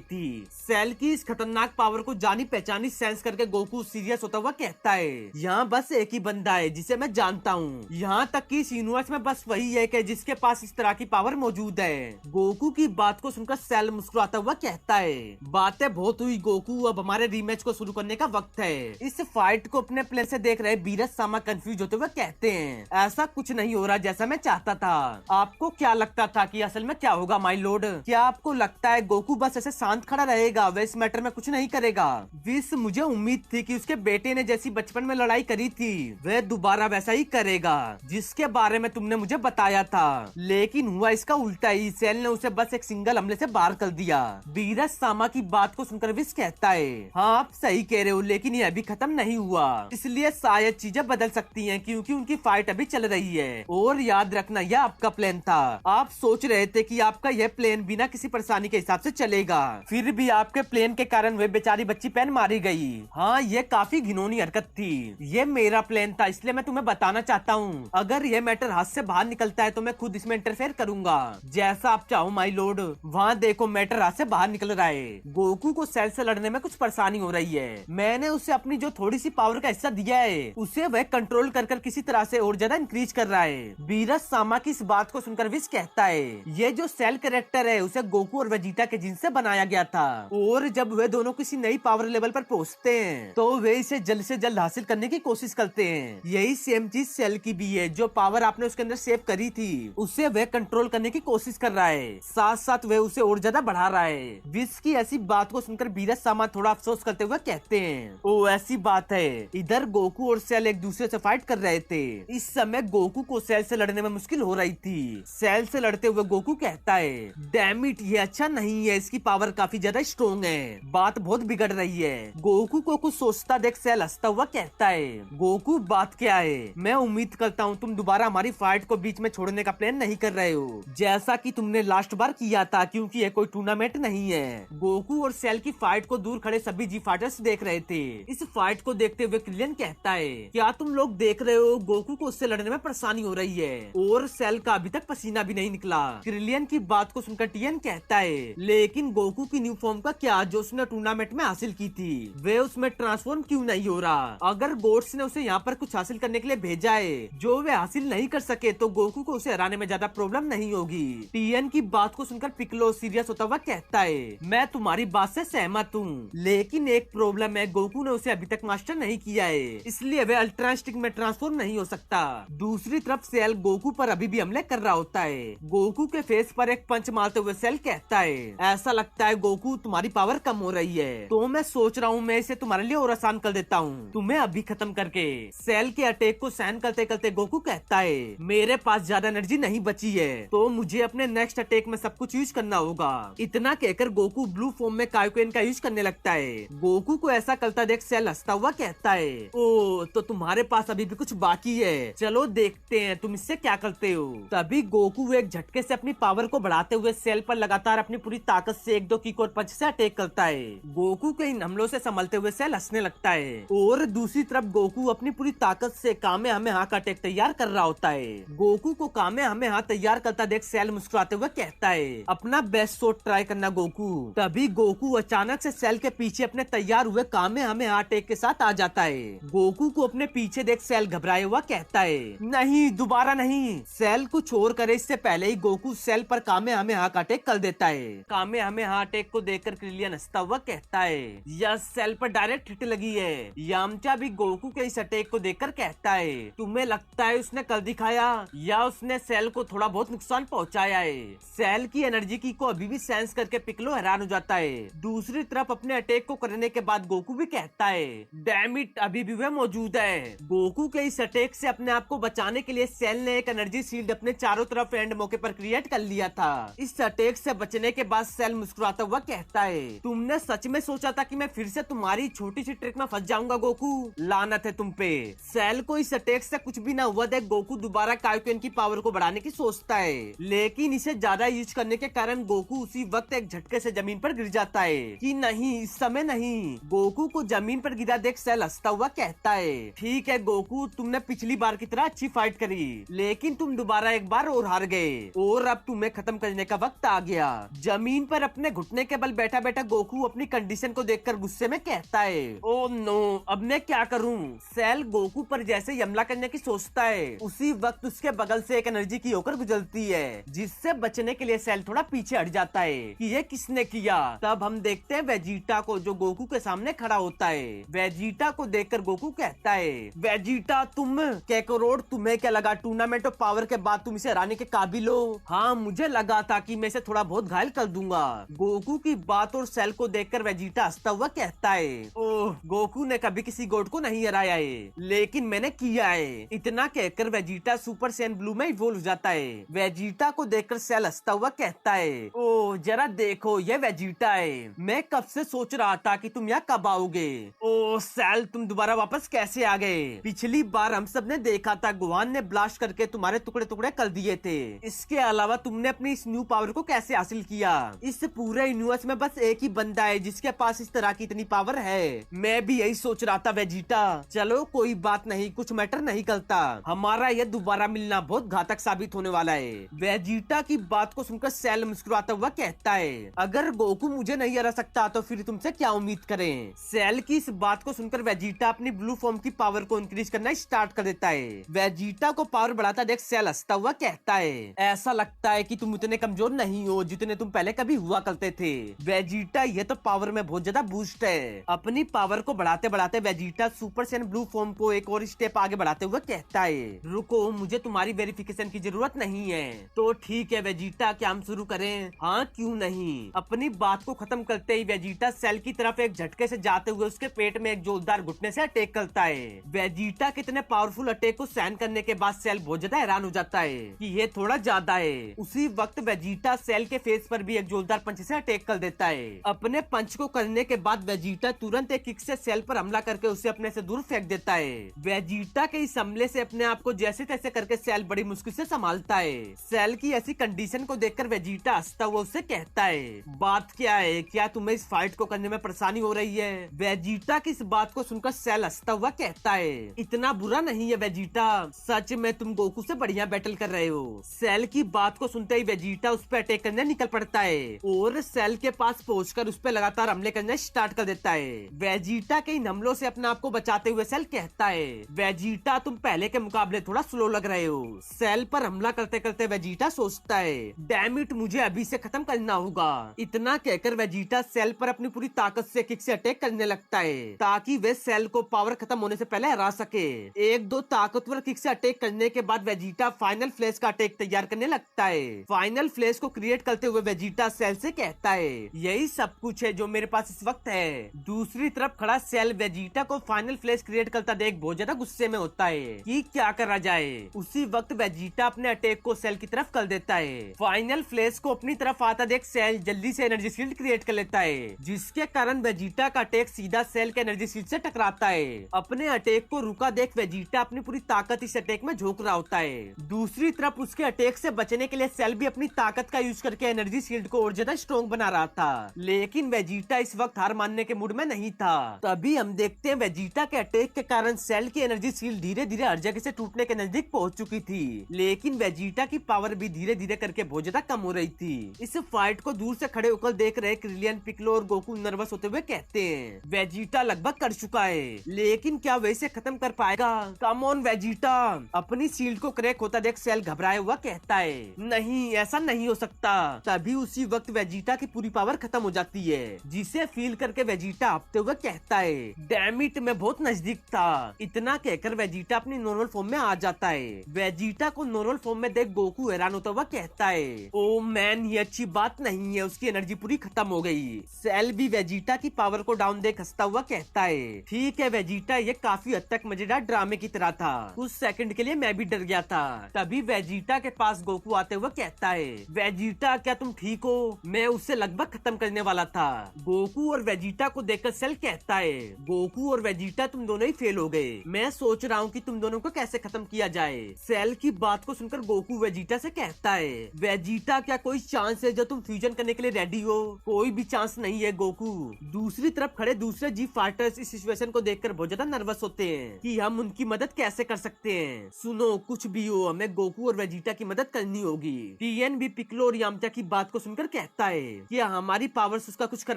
S1: थी। सेल की इस खतरनाक पावर को जानी पहचानी सेंस करके गोकू सीरियस होता हुआ कहता है, यहाँ बस एक ही बंदा है जिसे मैं जानता हूँ। यहाँ तक कि इस यूनिवर्स में बस वही है कि जिसके पास इस तरह की पावर मौजूद है। गोकू की बात को सुनकर सेल मुस्कुराता हुआ कहता है, बातें बहुत हुई गोकू, अब हमारे रीमैच को शुरू करने का वक्त है। इस फाइट को अपने प्लेयर से देख रहे बीरस सामा कंफ्यूज होते हुए कहते हैं, ऐसा कुछ नहीं हो रहा जैसा मैं चाहता था। आपको क्या लगता था कि असल में क्या होगा माय लॉर्ड? क्या आपको लगता है गोकू बस ऐसे शांत खड़ा रहेगा, वह इस मैटर में कुछ नहीं करेगा? विस, मुझे उम्मीद थी कि उसके बेटे ने जैसी बचपन में लड़ाई करी थी वह दोबारा वैसा ही करेगा जिसके बारे में तुमने मुझे बताया था, लेकिन हुआ इसका उल्टा ही। सेल ने उसे बस एक सिंगल हमले से बाहर कर दिया। बीरस सामा की बात को सुनकर विस कहता है, हाँ आप सही कह रहे हो, लेकिन ये अभी खत्म नहीं हुआ, इसलिए शायद चीजें बदल सकती हैं क्योंकि उनकी फाइट अभी चल रही है। और याद रखना यह आपका प्लान था। आप सोच रहे थे कि आपका यह प्लान बिना किसी परेशानी के हिसाब से चलेगा, फिर भी आपके प्लान के कारण वे बेचारी बच्ची पैन मारी गई। हाँ, ये काफी घिनौनी हरकत थी। ये मेरा प्लान था, इसलिए मैं तुम्हें बताना चाहता हूँ, अगर ये मैटर हाथ से बाहर निकलता है तो मैं खुद इसमें इंटरफेयर करूंगा, जैसा आप चाहो माय लॉर्ड। वहाँ देखो मैटर हाथ से बाहर निकल रहा है। गोकू को सेल से लड़ने में कुछ परेशानी हो रही है। मैंने उसे अपनी जो थोड़ी सी पावर का हिस्सा दिया है उसे वह कंट्रोल कर किसी तरह से और ज्यादा इंक्रीज कर रहा है। बीरस सामा की इस बात को सुनकर विस कहता है, ये जो सेल कैरेक्टर है उसे गोकू और वेजिटा के जिन से बनाया गया था, और जब वे दोनों किसी नई पावर लेवल पर पहुंचते हैं तो वे इसे जल्द से जल्द हासिल करने की कोशिश करते हैं। यही सेम चीज सेल की भी है, जो पावर आपने उसके अंदर सेव करी थी उसे वह कंट्रोल करने की कोशिश कर रहा है, साथ साथ वह उसे और ज्यादा बढ़ा रहा है। विस की ऐसी बात को सुनकर बीरस सामा थोड़ा अफसोस करते हुए कहते हैं, ओ ऐसी बात है। इधर गोकू और सेल एक दूसरे से फाइट कर रहे थे। इस समय गोकू को सेल से लड़ने में मुश्किल हो रही थी। सेल से लड़ते हुए गोकू कहता है, डैम इट, ये अच्छा नहीं है, इसकी पावर काफी ज्यादा स्ट्रॉन्ग है, बात बहुत बिगड़ रही है। गोकू को कुछ सोचता देख सेल हंसता हुआ कहता है, गोकू बात क्या है? मैं उम्मीद करता हूँ तुम दोबारा हमारी फाइट को बीच में छोड़ने का प्लान नहीं कर रहे हो, जैसा कि तुमने लास्ट बार किया था, क्योंकि यह कोई टूर्नामेंट नहीं है। गोकू और सेल की फाइट को दूर खड़े सभी जी फाइटर्स देख रहे थे। इस फाइट को देखते हुए क्रिलियन कहता है, क्या तुम लोग देख रहे हो गोकू को उससे लड़ने में परेशानी हो रही है और सेल का अभी तक पसीना भी नहीं निकला। क्रिलियन की बात को सुनकर टियन कहता है, लेकिन गोकू की न्यू फॉर्म का क्या जो उसने टूर्नामेंट में हासिल की थी, वे उसमें ट्रांसफॉर्म क्यों नहीं हो रहा? अगर गोड्स ने उसे यहाँ पर कुछ हासिल करने के लिए भेजा है जो वे हासिल नहीं कर सके तो गोकू को उसे हराने में ज्यादा प्रॉब्लम नहीं होगी। टियन की बात को सुनकर पिकलो सीरियस होता हुआ कहता है, मैं तुम्हारी बात से सहमत हूँ, लेकिन एक प्रॉब्लम है, गोकू ने उसे अभी तक मास्टर नहीं किया है, इसलिए वे अल्ट्रा इंस्टिंक्ट में ट्रांसफॉर्म नहीं हो सकता। दूसरी तरफ सेल गोकू पर अभी भी हमले कर रहा होता है। गोकू के फेस पर एक पंच मारते हुए सेल कहता है, ऐसा लगता है गोकू तुम्हारी पावर कम हो रही है, तो मैं सोच रहा हूँ मैं इसे तुम्हारे लिए और आसान कर देता हूँ, तुम्हें अभी खत्म करके। सेल के अटैक को सहन करते करते गोकू कहता है, मेरे पास ज्यादा एनर्जी नहीं बची है, तो मुझे अपने नेक्स्ट अटैक में सब कुछ यूज करना होगा। इतना कहकर गोकू ब्लू फॉर्म में कायोकेन का यूज करने लगता है। गोकू को ऐसा करता देख सेल हंसता हुआ कहता है, ओ तो तुम्हारे पास अभी भी कुछ बाकी है, चलो देखते हैं तुम इससे क्या करते हो। तभी गोकू एक झटके से अपनी पावर को बढ़ाते हुए सेल पर लगातार अपनी पूरी ताकत से एक दो किक और पंच से अटैक करता है। गोकू के इन हमलों से संभलते हुए सेल हंसने लगता है और दूसरी तरफ गोकू अपनी पूरी ताकत से कामेहामेहा का अटैक तैयार कर रहा होता है। गोकू को कामेहामेहा तैयार करता देख सेल मुस्कुराते हुए कहता है, अपना बेस्ट शॉट ट्राई करना गोकू। तभी गोकू अचानक से सेल के पीछे अपने तैयार हुए कामेहामेहा अटैक के साथ आ जाता है। गोकू को अपने पीछे देख सेल घबराया हुआ कहता है, नहीं दोबारा नहीं। सेल को छोड़ करे इससे पहले ही गोकू सेल पर कामेहामेहा का अटैक कर देता है। कामेहामेहा अटैक को देखकर क्रिलियन हंसता हुआ कहता है, यह सेल पर डायरेक्ट हिट लगी है। यामचा भी गोकू के इस अटैक को देखकर कहता है, तुम्हें लगता है उसने कर दिखाया या उसने सेल को थोड़ा बहुत नुकसान पहुंचाया है? सेल की एनर्जी की को अभी भी सेंस करके पिकलो हैरान हो जाता है। दूसरी तरफ अपने अटैक को करने के बाद गोकू भी कहता है, डैम इट, अभी भी वह मौजूद है। गोकू के इस अटैक से अपने आप को बचाने के लिए सेल ने एक एनर्जी शील्ड अपने चारों तरफ एंड मौके पर क्रिएट कर लिया था। इस अटैक से बचने के बाद सेल मुस्कुराता हुआ कहता है, तुमने सच में सोचा था कि मैं फिर से तुम्हारी छोटी सी ट्रिक में फंस जाऊंगा गोकू? लानत है तुम पे। सेल को इस अटैक से कुछ भी ना हुआ देख गोकू दोबारा कायोकेन की पावर को बढ़ाने की सोचता है, लेकिन इसे ज्यादा यूज करने के कारण गोकू उसी वक्त एक झटके से जमीन पर गिर जाता है। कि नहीं, इस समय नहीं। गोकू को जमीन पर गिरा देख सेल हंसता हुआ कहता है, ठीक है गोकू, तुमने पिछली बार की तरह अच्छी फाइट करी, लेकिन तुम दोबारा एक बार और हार हार गए और अब तुम्हें खत्म करने का वक्त आ गया। जमीन पर अपने घुटने के बल बैठा बैठा गोकू अपनी कंडीशन को देखकर गुस्से में कहता है, ओ नो, अब मैं क्या करूं? सेल गोकू पर जैसे हमला करने की सोचता है, उसी वक्त उसके बगल से एक एनर्जी की होकर गुजरती है, जिससे बचने के लिए सेल थोड़ा पीछे हट जाता है कि ये किसने किया। तब हम देखते हैं वेजिटा को, जो गोकू के सामने खड़ा होता है। वेजिटा को देखकर गोकू कहता है, वेजिटा तुम कैकोरोड, तुम्हें क्या लगा टूर्नामेंट ऑफ पावर के बाद तुम इसे हराने के काबिल हो? हाँ, मुझे लगा था कि मैं इसे थोड़ा बहुत घायल कर दूंगा। गोकू की बात और सेल को देखकर वेजिटा हंसता हुआ कहता है, ओह, गोकू ने कभी किसी गोड को नहीं हराया है, लेकिन मैंने किया है। इतना कहकर वेजिटा सुपर सैयन ब्लू में इवॉल्व हो जाता है। वेजिटा को देखकर सेल हंसता हुआ कहता है, ओह, जरा देखो, ये वेजिटा है। मैं कब से सोच रहा था कि तुम यहाँ कब आओगे। ओह सेल, तुम दोबारा वापस कैसे आ गए? पिछली बार हम सब ने देखा था गोहान ने ब्लास्ट करके तुम्हारे टुकड़े टुकड़े कर दिए थे। इसके अलावा तुमने अपनी इस न्यू पावर को कैसे हासिल किया? इस पूरे यूनिवर्स में बस एक ही बंदा है जिसके पास इस तरह की इतनी पावर है। मैं भी यही सोच रहा था वेजिटा। चलो कोई बात नहीं, कुछ मैटर नहीं करता। हमारा ये दोबारा मिलना बहुत घातक साबित होने वाला है। वेजिटा की बात को सुनकर सेल मुस्कुराता हुआ कहता है, अगर गोकू मुझे नहीं हरा सकता तो फिर तुमसे क्या उम्मीद करें? सेल की इस बात को सुनकर वेजिटा अपनी ब्लू फॉर्म की पावर को इंक्रीज करना स्टार्ट कर देता है। वेजिटा को पावर बढ़ाता देख सेल हंसता हुआ कहता है, ऐसा लगता है कि तुम उतने कमजोर नहीं हो जितने तुम पहले कभी हुआ करते थे। वेजिटा, ये तो पावर में बहुत ज्यादा बूस्ट है। अपनी पावर को बढ़ाते बढ़ाते Vegeta super Saiyan blue form को एक और स्टेप आगे बढ़ाते हुए कहता है, रुको, मुझे तुम्हारी वेरिफिकेशन की जरूरत नहीं है। तो ठीक है वेजिटा, क्या हम शुरू करें? हाँ, क्यों नहीं। अपनी बात को खत्म करते ही वेजिटा सेल की तरफ एक झटके से जाते हुए उसके पेट में एक जोरदार घुटने से अटैक करता है। वेजिटा के इतने पावरफुल अटैक को सहन करने के बाद सेल बहुत ज्यादा हैरान हो जाता है कि ये थोड़ा ज्यादा है। उसी वक्त वेजिटा सेल के फेस पर भी एक जोरदार पंच से अटैक कर देता है। अपने पंच को करने के बाद वेजिटा तुरंत एक किक से सेल पर हमला करके उसे अपने से दूर फेंक देता है। वेजिटा के इस हमले से अपने आप को जैसे तैसे करके सेल बड़ी मुश्किल से संभालता है। सेल की ऐसी कंडीशन को देखकर वेजिटा हंसता हुआ उससे कहता है, बात क्या है, क्या तुम्हें इस फाइट को करने में परेशानी हो रही है? वेजिटा की इस बात को सुनकर सेल हंसता हुआ कहता है, इतना बुरा नहीं है वेजिटा, सच में तुम गोकू से बढ़िया बैटल कर रहे हो। सेल की बात को सुनते ही वेजिटा उस पर अटैक करने निकल पड़ता है और सेल के पास पहुंचकर उस पर लगातार हमले करने स्टार्ट कर देता है। वेजिटा के इन हमलों से अपने आप को बचाते हुए सेल कहता है, वेजिटा, तुम पहले के मुकाबले थोड़ा स्लो लग रहे हो। सेल पर हमला करते करते वेजिटा सोचता है, डैम इट, मुझे अभी से खत्म करना होगा। इतना कहकर वेजिटा सेल पर अपनी पूरी ताकत से किक से अटैक करने लगता है ताकि वे सेल को पावर खत्म होने से पहले हरा सके। एक दो ताकतवर किक से अटैक करने के बाद वेजिटा फाइनल फ्लैश का अटैक तैयार करने लगता है। फाइनल फ्लैश को क्रिएट करते हुए वेजिटा सेल से कहता है, यही सब कुछ है जो मेरे पास इस वक्त है। दूसरी तरफ खड़ा सेल वेजिटा को फाइनल फ्लैश क्रिएट करता देख बहुत ज्यादा गुस्से में होता है कि क्या करा जाए। उसी वक्त वेजिटा अपने अटैक को सेल की तरफ कर देता है। फाइनल फ्लैश को अपनी तरफ आता देख सेल जल्दी से एनर्जी शील्ड क्रिएट कर लेता है, जिसके कारण वेजिटा का अटैक सीधा सेल के एनर्जी शील्ड से टकराता है। अपने अटैक को रुका देख वेजिटा अपनी पूरी ताकत इस अटैक में झोंक रहा होता है। दूसरी तरफ उसके अटैक से बचने के लिए सेल भी अपनी ताकत का यूज करके एनर्जी शील्ड को और ज्यादा स्ट्रॉन्ग बना रहा था, लेकिन वेजिटा इस वक्त हार मानने के मूड में नहीं था। तभी हम देखते हैं वेजिटा के अटैक के कारण सेल की एनर्जी शील्ड धीरे धीरे हर जगह से टूटने के नजदीक पहुंच चुकी थी, लेकिन वेजिटा की पावर भी धीरे धीरे करके बहुत ज्यादा कम हो रही थी। इस फाइट को दूर से खड़े होकर देख रहे क्रिलियन, पिक्लो और गोकू नर्वस होते हुए कहते हैं, वेजिटा लगभग कर चुका है, लेकिन क्या वह इसे खत्म कर पाएगा? कम ऑन वेजिटा। अपनी शील्ड को क्रैक होता देख सेल घबराया हुआ कहता है, नहीं, ऐसा नहीं हो सकता। तभी उसी वक्त वेजिटा की पूरी पावर खत्म हो जाती है, जिसे फील करके वेजिटा हंसते हुए कहता है, डैम इट, मैं बहुत नजदीक था। इतना कहकर वेजिटा अपनी नॉर्मल फॉर्म में आ जाता है। वेजिटा को नॉर्मल फॉर्म में देख गोकू हैरान होता हुआ कहता है, ओ मैन, ये अच्छी बात नहीं है, उसकी एनर्जी पूरी खत्म हो गई। सेल भी वेजिटा की पावर को डाउन देख हंसता हुआ कहता है, ठीक है वेजिटा, ये काफी हद तक मजेदार ड्रामे की तरह था, कुछ सेकंड के लिए मैं भी डर गया था। तभी वेजिटा के पास गोकू आते हुए कहता है, वेजिटा, क्या तुम ठीक हो? मैं उसे लगभग खत्म करने वाला था। गोकू और वेजिटा को देखकर सेल कहता है, गोकू और वेजिटा, तुम दोनों ही फेल हो गए। मैं सोच रहा हूँ कि तुम दोनों को कैसे खत्म किया जाए। सेल की बात को सुनकर गोकू वेजिटा से कहता है, वेजिटा, क्या कोई चांस है जो तुम फ्यूजन करने के लिए रेडी हो? कोई भी चांस नहीं है गोकू। दूसरी तरफ खड़े दूसरे जी फाइटर्स इस सिचुएशन को देखकर बहुत ज्यादा नर्वस होते हैं कि हम उनकी मदद कैसे कर सकते हैं। सुनो, कुछ भी हो, हमें गोकू और वेजिटा वेजिटा की मदद करनी होगी। टीएन भी पिक्लो और यामचा की बात को सुनकर कहता है कि हमारी पावर्स उसका कुछ कर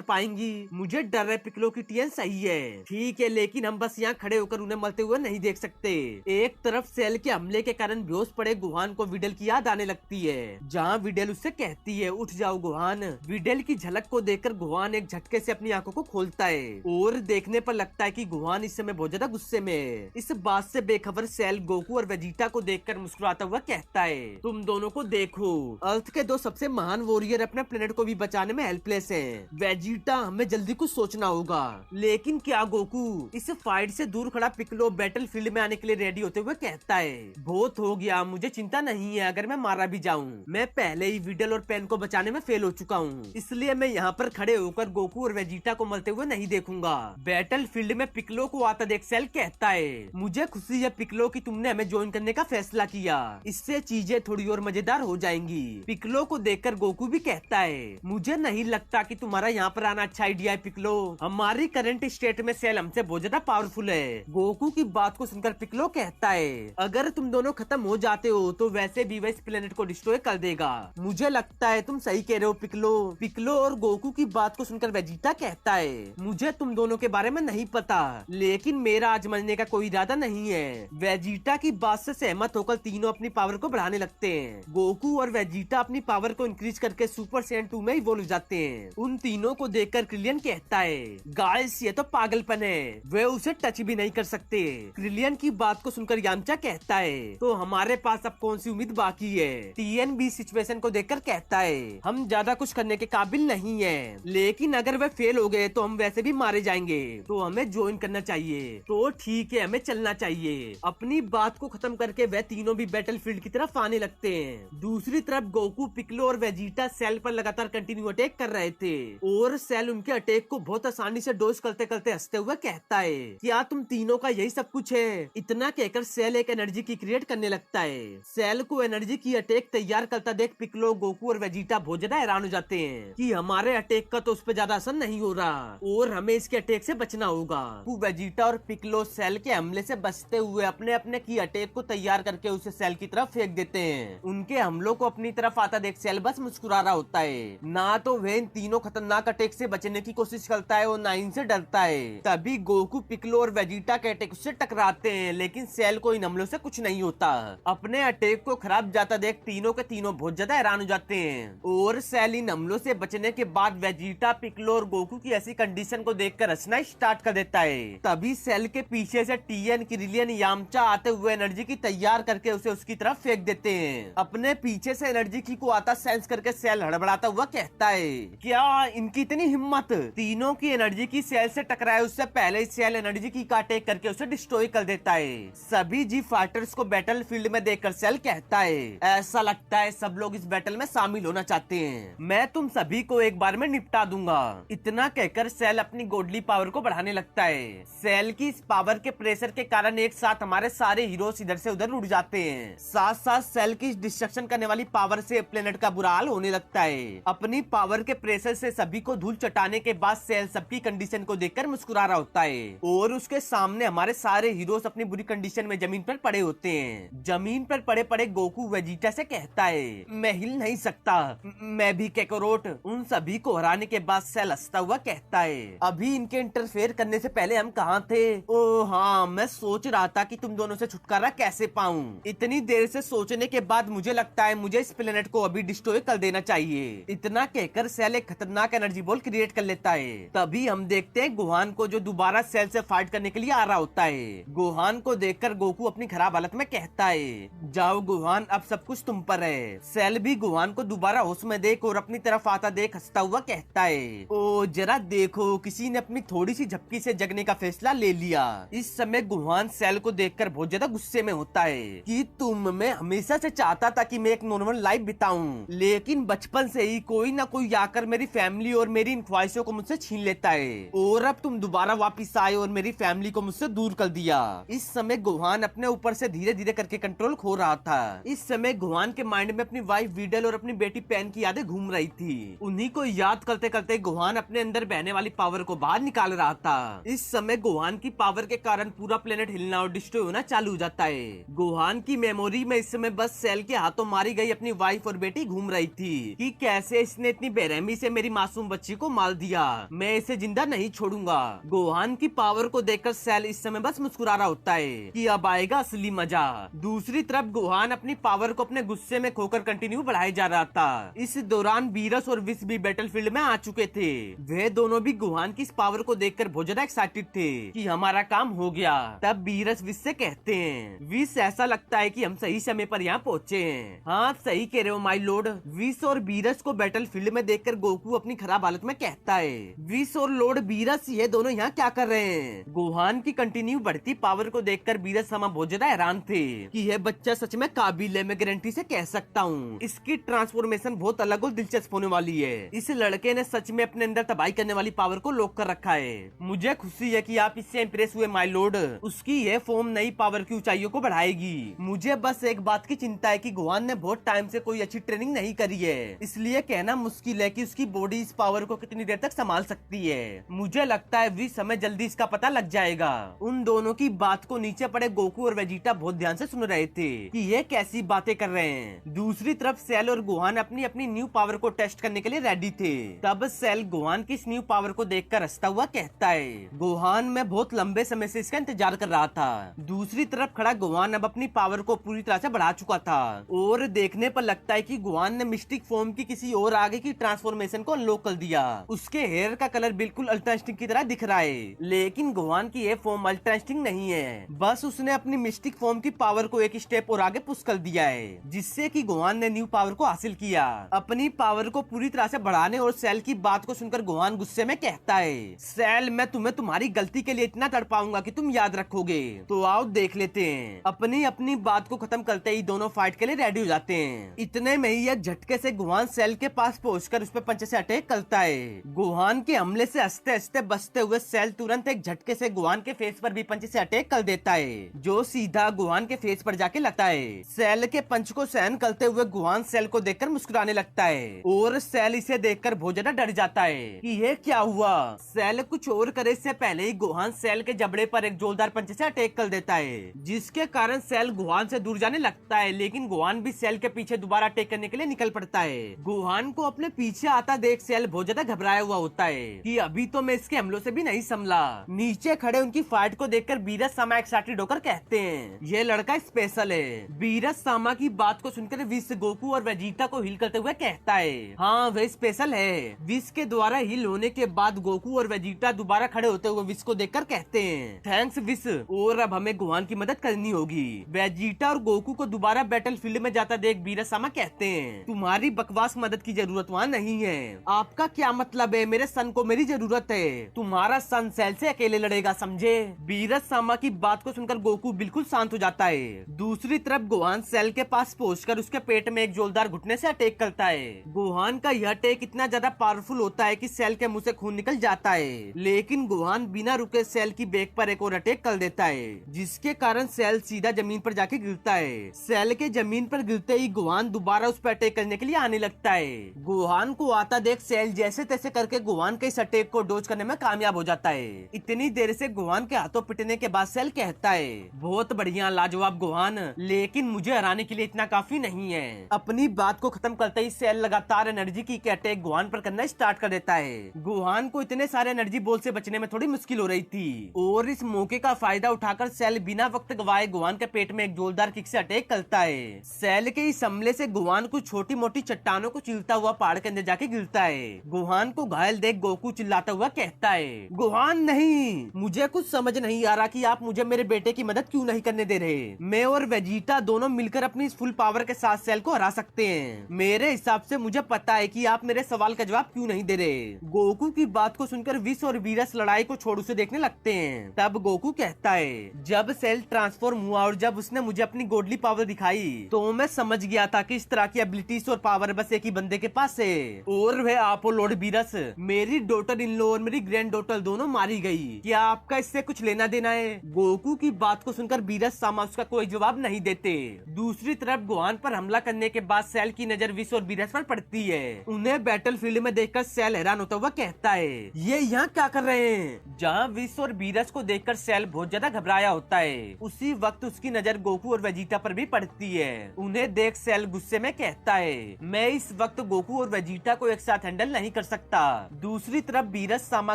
S1: पाएंगी। मुझे डर है पिक्लो की टीएन सही है। ठीक है, लेकिन हम बस यहाँ खड़े होकर उन्हें मरते हुए नहीं देख सकते। एक तरफ सेल के हमले के कारण बेहोश पड़े गुहान को विडेल की याद आने लगती है, जहाँ विडेल उससे कहती है उठ जाओ गुहान। विडेल की झलक को देखकर गुहान एक झटके से अपनी आंखों को खोलता है और देखने पर लगता है कि गुहान इस समय बहुत ज्यादा गुस्से में है। इस बात से बेखबर सेल गोकू और वेजिटा को देखकर मुस्कुराता हुआ कहता है तुम दोनों को देखो, अर्थ के दो सबसे महान वॉरियर अपने प्लेनेट को भी बचाने में हेल्पलेस हैं। वेजिटा हमें जल्दी कुछ सोचना होगा। लेकिन क्या गोकू? इस फाइट से दूर खड़ा पिक्लो बैटल फील्ड में आने के लिए रेडी होते हुए कहता है बहुत हो गया, मुझे चिंता नहीं है अगर मैं मारा भी जाऊं। मैं पहले ही विडल और पेन को बचाने में फेल हो चुका हूँ, इसलिए मैं यहाँ पर खड़े होकर गोकू और वेजिटा को मरते हुए नहीं देखूंगा। बैटल फील्ड में पिक्लो को आता देख सेल कहता है मुझे खुशी है पिक्लो कि तुमने हमें ज्वाइन करने का फैसला किया, इससे चीजें थोड़ी और मजेदार हो जाएंगी। पिक्लो को देखकर गोकू भी कहता है मुझे नहीं लगता कि तुम्हारा यहाँ पर आना अच्छा आइडिया है पिक्लो, हमारी करंट स्टेट में सेल हमसे बहुत ज्यादा पावरफुल है। गोकू की बात को सुनकर पिक्लो कहता है अगर तुम दोनों खत्म हो जाते हो तो वैसे भी वह इस प्लेनेट को डिस्ट्रॉय कर देगा। मुझे लगता है तुम सही कह रहे हो पिक्लो। पिक्लो और गोकू की बात को सुनकर वेजिटा कहता है मुझे तुम दोनों के बारे में नहीं पता, लेकिन मेरा आज मरने का कोई इरादा नहीं है। वेजिटा की बात से सहमत होकर तीनों अपनी पावर को बढ़ाने लगते हैं। गोकू और वेजिटा अपनी पावर को इंक्रीज करके सुपर सैयन 2 में इवॉल्व जाते हैं। उन तीनों को देखकर क्रिलियन कहता है गाइस ये तो पागलपन है, वे उसे टच भी नहीं कर सकते। क्रिलियन की बात को सुनकर यामचा कहता है तो हमारे पास अब कौन सी उम्मीद बाकी है। टीएन भी सिचुएशन को देखकर कहता है हम ज्यादा कुछ करने के काबिल नहीं है, लेकिन अगर वे फेल हो गए तो हम वैसे भी मारे जाएंगे, तो हमें ज्वाइन करना चाहिए। तो ठीक है, हमें चलना चाहिए। अपनी बात को खत्म करके वे तीनों भी बैटल फील्ड की तरफ आने लगते हैं। दूसरी तरफ गोकू, पिक्लो और वेजिटा सेल पर लगातार कंटिन्यू अटैक कर रहे थे और सेल उनके अटैक को बहुत आसानी से डॉज करते करते हंसते हुए कहता है क्या तुम तीनों का यही सब कुछ है? इतना कहकर सेल एक एनर्जी की क्रिएट करने लगता है। सेल को एनर्जी की अटैक तैयार करता देख पिक्लो, गोकू और वेजिटा बहुत ज्यादा हैरान हो जाते हैं कि हमारे अटैक का तो उस पर ज्यादा असर नहीं हो रहा और हमें इसके अटैक से बचना होगा। वेजिटा और पिक्लो सेल के हमले से बचते हुए अपने अपने की अटैक को तैयार करके उसे सेल की तरफ फेंक देते हैं। उनके हमलों को अपनी तरफ आता देख सेल बस मुस्कुरा रहा होता है। ना तो वे इन तीनों खतरनाक अटैक से बचने की कोशिश करता है और ना इनसे डरता है। तभी गोकू, पिक्लो और वेजिटा के अटैक उससे टकराते हैं, लेकिन सेल को इन हमलों से कुछ नहीं होता। अपने अटैक को खराब जाता देख तीनों के तीनों बहुत ज्यादा हैरान हो जाते हैं और सेल इन हमलों से बचने के बाद वेजिटा, पिक्लो और गोकू की ऐसी कंडीशन को देखकर हंसना स्टार्ट कर देता है। तभी सेल के पीछे से टीएन, क्रिलियन, यामचा आते हुए एनर्जी की तैयार करके उसे उसकी तरफ फेंक देते हैं। अपने पीछे से एनर्जी की को आता सेंस करके सेल हड़बड़ाता हुआ कहता है क्या इनकी इतनी हिम्मत, तीनों की एनर्जी की सेल से टकराए उससे पहले ही सेल एनर्जी की का अटैक करके उसे डिस्ट्रॉय कर देता है। सभी जी फाइटर्स को बैटल फील्ड में देखकर सेल कहता है ऐसा लगता है सब लोग इस बैटल में शामिल होना चाहते हैं, मैं तुम सभी को एक बार में निपटा दूंगा। इतना कहकर सेल अपनी गोडली पावर को बढ़ाने लगता है। सेल की इस पावर के प्रेशर के कारण एक साथ हमारे सारे हीरोज इधर से उधर उड़ जाते हैं। साथ साथ सेल की डिस्ट्रक्शन करने वाली पावर से प्लेनेट का बुरा हाल होने लगता है। अपनी पावर के प्रेशर से सभी को धूल चटाने के बाद सेल सबकी कंडीशन को देखकर मुस्कुरा रहा होता है और उसके सामने हमारे सारे हीरोज अपनी बुरी कंडीशन में जमीन पर पड़े होते हैं। जमीन पर पड़े पड़े गोकू वेजिटा से कहता है मैं हिल नहीं सकता, मैं भी कैकोरोट। उन सभी को हराने के बाद सेल हंसता हुआ कहता है अभी इनके इंटरफेयर करने से पहले हम कहाँ थे? ओ हाँ, मैं सोच रहा था कि तुम दोनों से छुटकारा कैसे पाऊं। इतनी देर से सोचने के बाद मुझे लगता है मुझे इस प्लेनेट को अभी डिस्ट्रॉय कर देना चाहिए। इतना कहकर सेल एक खतरनाक एनर्जी बॉल क्रिएट कर लेता है। तभी हम देखते हैं गुहान को, जो दोबारा सेल से फाइट करने के लिए आ रहा होता है। गुहान को देखकर गोकू अपनी खराब हालत में कहता है जाओ गुहान, अब सब कुछ तुम पर है। सेल भी गुहान को दोबारा होश में देख और अपनी तरफ आता देख हंसता हुआ कहता है ओ जरा देखो, किसी ने अपनी थोड़ी सी झपकी से जगने का फैसला ले लिया। इस समय गुहान सेल को देखकर बहुत ज्यादा गुस्से में होता है कि मैं हमेशा से चाहता था कि मैं एक नॉर्मल लाइफ बिताऊं, लेकिन बचपन से ही कोई ना कोई आकर मेरी फैमिली और मेरी इन ख्वाहिशों को मुझसे छीन लेता है और अब तुम दोबारा वापिस आए और मेरी फैमिली को मुझसे दूर कर दिया। इस समय गुहान अपने ऊपर से धीरे धीरे करके कंट्रोल खो रहा था। इस समय गुहान के माइंड में अपनी वाइफ वीडल और अपनी बेटी पेन की यादें घूम रही थी। उन्हीं को याद करते करते गुहान अपने अंदर बहने वाली पावर को बाहर निकाल रहा था। इस समय गुहान की पावर के कारण पूरा प्लेनेट हिलना और डिस्ट्रॉय होना चालू हो जाता है। गुहान की मेमोरी में इस समय बस बस सेल के हाथों मारी गई अपनी वाइफ और बेटी घूम रही थी कि कैसे इसने इतनी बेरहमी से मेरी मासूम बच्ची को मार दिया, मैं इसे जिंदा नहीं छोड़ूंगा। गोहान की पावर को देखकर सेल इस समय बस मुस्कुरा रहा होता है कि अब आएगा असली मजा। दूसरी तरफ गोहान अपनी पावर को अपने गुस्से में खोकर कंटिन्यू बढ़ाए जा रहा था। इस दौरान बीरस और विस भी बैटलफील्ड में आ चुके थे। वे दोनों भी गोहान की इस पावर को देखकर बहुत ज्यादा एक्साइटेड थे कि हमारा काम हो गया। तब बीरस विस से कहते हैं, विस ऐसा लगता है कि हम सही समय पर यहाँ पहुँचे हैं। हाँ सही कह रहे हो माय लॉर्ड। विस और बीरस को बैटलफील्ड में देखकर गोकू अपनी खराब हालत में कहता है, विस और लॉर्ड बीरस ये दोनों यहाँ क्या कर रहे हैं। गोहान की कंटिन्यू बढ़ती पावर को देखकर बीरस समा बहुत ज्यादा हैरान थे कि यह बच्चा सच में काबिल है, मैं गारंटी से कह सकता हूँ इसकी ट्रांसफॉर्मेशन बहुत अलग और दिलचस्प होने वाली है। इस लड़के ने सच में अपने अंदर तबाही करने वाली पावर को लॉक कर रखा है। मुझे खुशी है कि आप इससे इम्प्रेस हुए माय लॉर्ड। उसकी यह फॉर्म नई पावर की ऊंचाइयों को बढ़ाएगी। मुझे बस एक बात की चिंता है कि गोहान ने बहुत टाइम से कोई अच्छी ट्रेनिंग नहीं करी है, इसलिए कहना मुश्किल है कि उसकी बॉडी इस पावर को कितनी देर तक संभाल सकती है। मुझे लगता है वी समय जल्दी इसका पता लग जाएगा। उन दोनों की बात को नीचे पड़े गोकू और वेजिटा बहुत ध्यान से सुन रहे थे कि ये कैसी बातें कर रहे हैं। दूसरी तरफ सेल और गोहान अपनी अपनी न्यू पावर को टेस्ट करने के लिए रेडी थे। तब सेल गोहान की इस न्यू पावर को देखकर हंसता हुआ कहता है, गोहान मैं बहुत लंबे समय से इसका इंतजार कर रहा था। दूसरी तरफ खड़ा गोहान अब अपनी पावर को पूरी तरह से बढ़ा चुका था और देखने पर लगता है कि गोहान ने मिस्टिक फॉर्म की किसी और आगे की ट्रांसफॉर्मेशन को अनलॉक कर दिया। उसके हेयर का कलर बिल्कुल अल्ट्रा इंस्टिंक्ट की तरह दिख रहा है, लेकिन गोहान की ये फॉर्म अल्ट्रा इंस्टिंक्ट नहीं है, बस उसने अपनी मिस्टिक फॉर्म की पावर को एक स्टेप और आगे पुश कर दिया है, जिससे कि गोहान ने न्यू पावर को हासिल किया। अपनी पावर को पूरी तरह से बढ़ाने और सेल की बात को सुनकर गोहान गुस्से में कहता है, सेल मैं तुम्हें तुम्हारी गलती के लिए इतना तड़पाऊंगा कि तुम याद रखोगे। तो आओ देख लेते हैं। अपनी अपनी बात को खत्म करते ही दोनों फाइट के लिए रेडी हो जाते हैं। इतने में ही एक झटके से गोहान सेल के पास पहुंचकर उस पर पंच से अटैक करता है। गोहान के हमले से हंसते हंसते बचते हुए सेल तुरंत एक झटके से गोहान के फेस पर भी पंच से अटैक कर देता है, जो सीधा गोहान के फेस पर जाके लगता है। सेल के पंच को सहन करते हुए गोहान सेल को देखकर मुस्कुराने लगता है और सेल इसे देखकर बहुत ज्यादा डर जाता है कि ये क्या हुआ। सेल कुछ और करे से पहले ही गोहान सेल के जबड़े पर एक जोरदार पंच से अटैक कर देता है, जिसके कारण सेल गोहान से दूर जाने लगता है, लेकिन गोहान भी सेल के पीछे दोबारा अटैक करने के लिए निकल पड़ता है। गोहान को अपने पीछे आता देख सेल बहुत ज्यादा घबराया हुआ होता है कि अभी तो मैं इसके हमलों से भी नहीं संभला। नीचे खड़े उनकी फाइट को देखकर बीरस सामा एक्साइटेड होकर कहते हैं, ये लड़का स्पेशल है। बीरस सामा की बात को सुनकर विस गोकू और वेजिटा को हिल करते हुए कहता है, हाँ वह स्पेशल है। विस के द्वारा हिल होने के बाद गोकू और वेजिटा दोबारा खड़े होते हुए विस को देखकर कहते हैं, थैंक्स विस, और अब हमें गोहान की मदद करनी होगी। वेजिटा और गोकू को दोबारा बैटलफील्ड में जाता देख बीरस सामा कहते हैं, तुम्हारी बकवास मदद की जरूरत वहाँ नहीं है। आपका क्या मतलब है? मेरे सन को मेरी जरूरत है। तुम्हारा सन सेल से अकेले लड़ेगा, समझे? बीरस सामा की बात को सुनकर गोकू बिल्कुल शांत हो जाता है। दूसरी तरफ गोहान सेल के पास पहुंचकर उसके पेट में एक जोरदार घुटने से अटैक करता है। गोहान का यह अटैक इतना ज्यादा पावरफुल होता है कि सेल के मुंह से खून निकल जाता है, लेकिन गोहान बिना रुके सेल की बैक पर एक और अटैक कर देता है, जिसके कारण सेल सीधा जमीन पर जाके गिरता है। सेल के जमीन पर गिरते ही गोहान दोबारा उस पर अटैक करने के लिए आने लगता है। गोहान को आता देख सेल जैसे तैसे करके गोहान के इस अटैक को डोज करने में कामयाब हो जाता है। इतनी देर से गोहान के हाथों पिटने के बाद सेल कहता है, बहुत बढ़िया लाजवाब गोहान, लेकिन मुझे हराने के लिए इतना काफी नहीं है। अपनी बात को खत्म करते ही सेल लगातार एनर्जी की के अटैक गोहान पर करना स्टार्ट कर देता है। गोहान को इतने सारे एनर्जी बॉल से बचने में थोड़ी मुश्किल हो रही थी और इस मौके का फायदा उठाकर सेल बिना वक्त गवाए गोहान के पेट में एक जोरदार किक से अटैक करता है। सेल के इस हमले से गोहान कुछ छोटी मोटी चट्टानों को चीरता हुआ पहाड़ के अंदर जाके गिरता है। गोहान को घायल देख गोकू चिल्लाता हुआ कहता है, गोहान नहीं, मुझे कुछ समझ नहीं आ रहा कि आप मुझे मेरे बेटे की मदद क्यों नहीं करने दे रहे। मैं और वेजिटा दोनों मिलकर अपनी इस फुल पावर के साथ सेल को हरा सकते हैं। मेरे हिसाब से मुझे पता है कि आप मेरे सवाल का जवाब क्यों नहीं दे रहे। गोकू की बात को सुनकर विस और वीरस लड़ाई को छोड़ उसे देखने लगते हैं। तब गोकू कहता है, जब सेल ट्रांसफॉर्म हुआ और जब उसने मुझे अपनी गोडली पावर दिखाई तो मैं समझ गया था कि इस तरह की एबिलिटीज और पावर बस एक ही बंदे के पास है, और वह आप लॉर्ड वीरस। मेरी डॉटर इन लॉ और मेरी ग्रैंड डॉटर दोनों मारी गई। क्या आपका इससे कुछ लेना देना है? गोकू की बात को सुनकर वीरस सामा उसका कोई जवाब नहीं देते। दूसरी तरफ गोहान पर हमला करने के बाद सेल की नजर विस और वीरस पर पड़ती है। उन्हें बैटलफील्ड में देखकर सेल हैरान होता हुआ कहता है, ये यहाँ क्या कर रहे हैं? जहाँ विस और वीरस को देखकर सेल बहुत ज्यादा घबराया होता है। उसी वक्त उसकी नजर गोकू और वेजिटा पर भी पड़ती लगती है। उन्हें देख सेल गुस्से में कहता है, मैं इस वक्त गोकू और वेजिटा को एक साथ हैंडल नहीं कर सकता। दूसरी तरफ बीरस सामा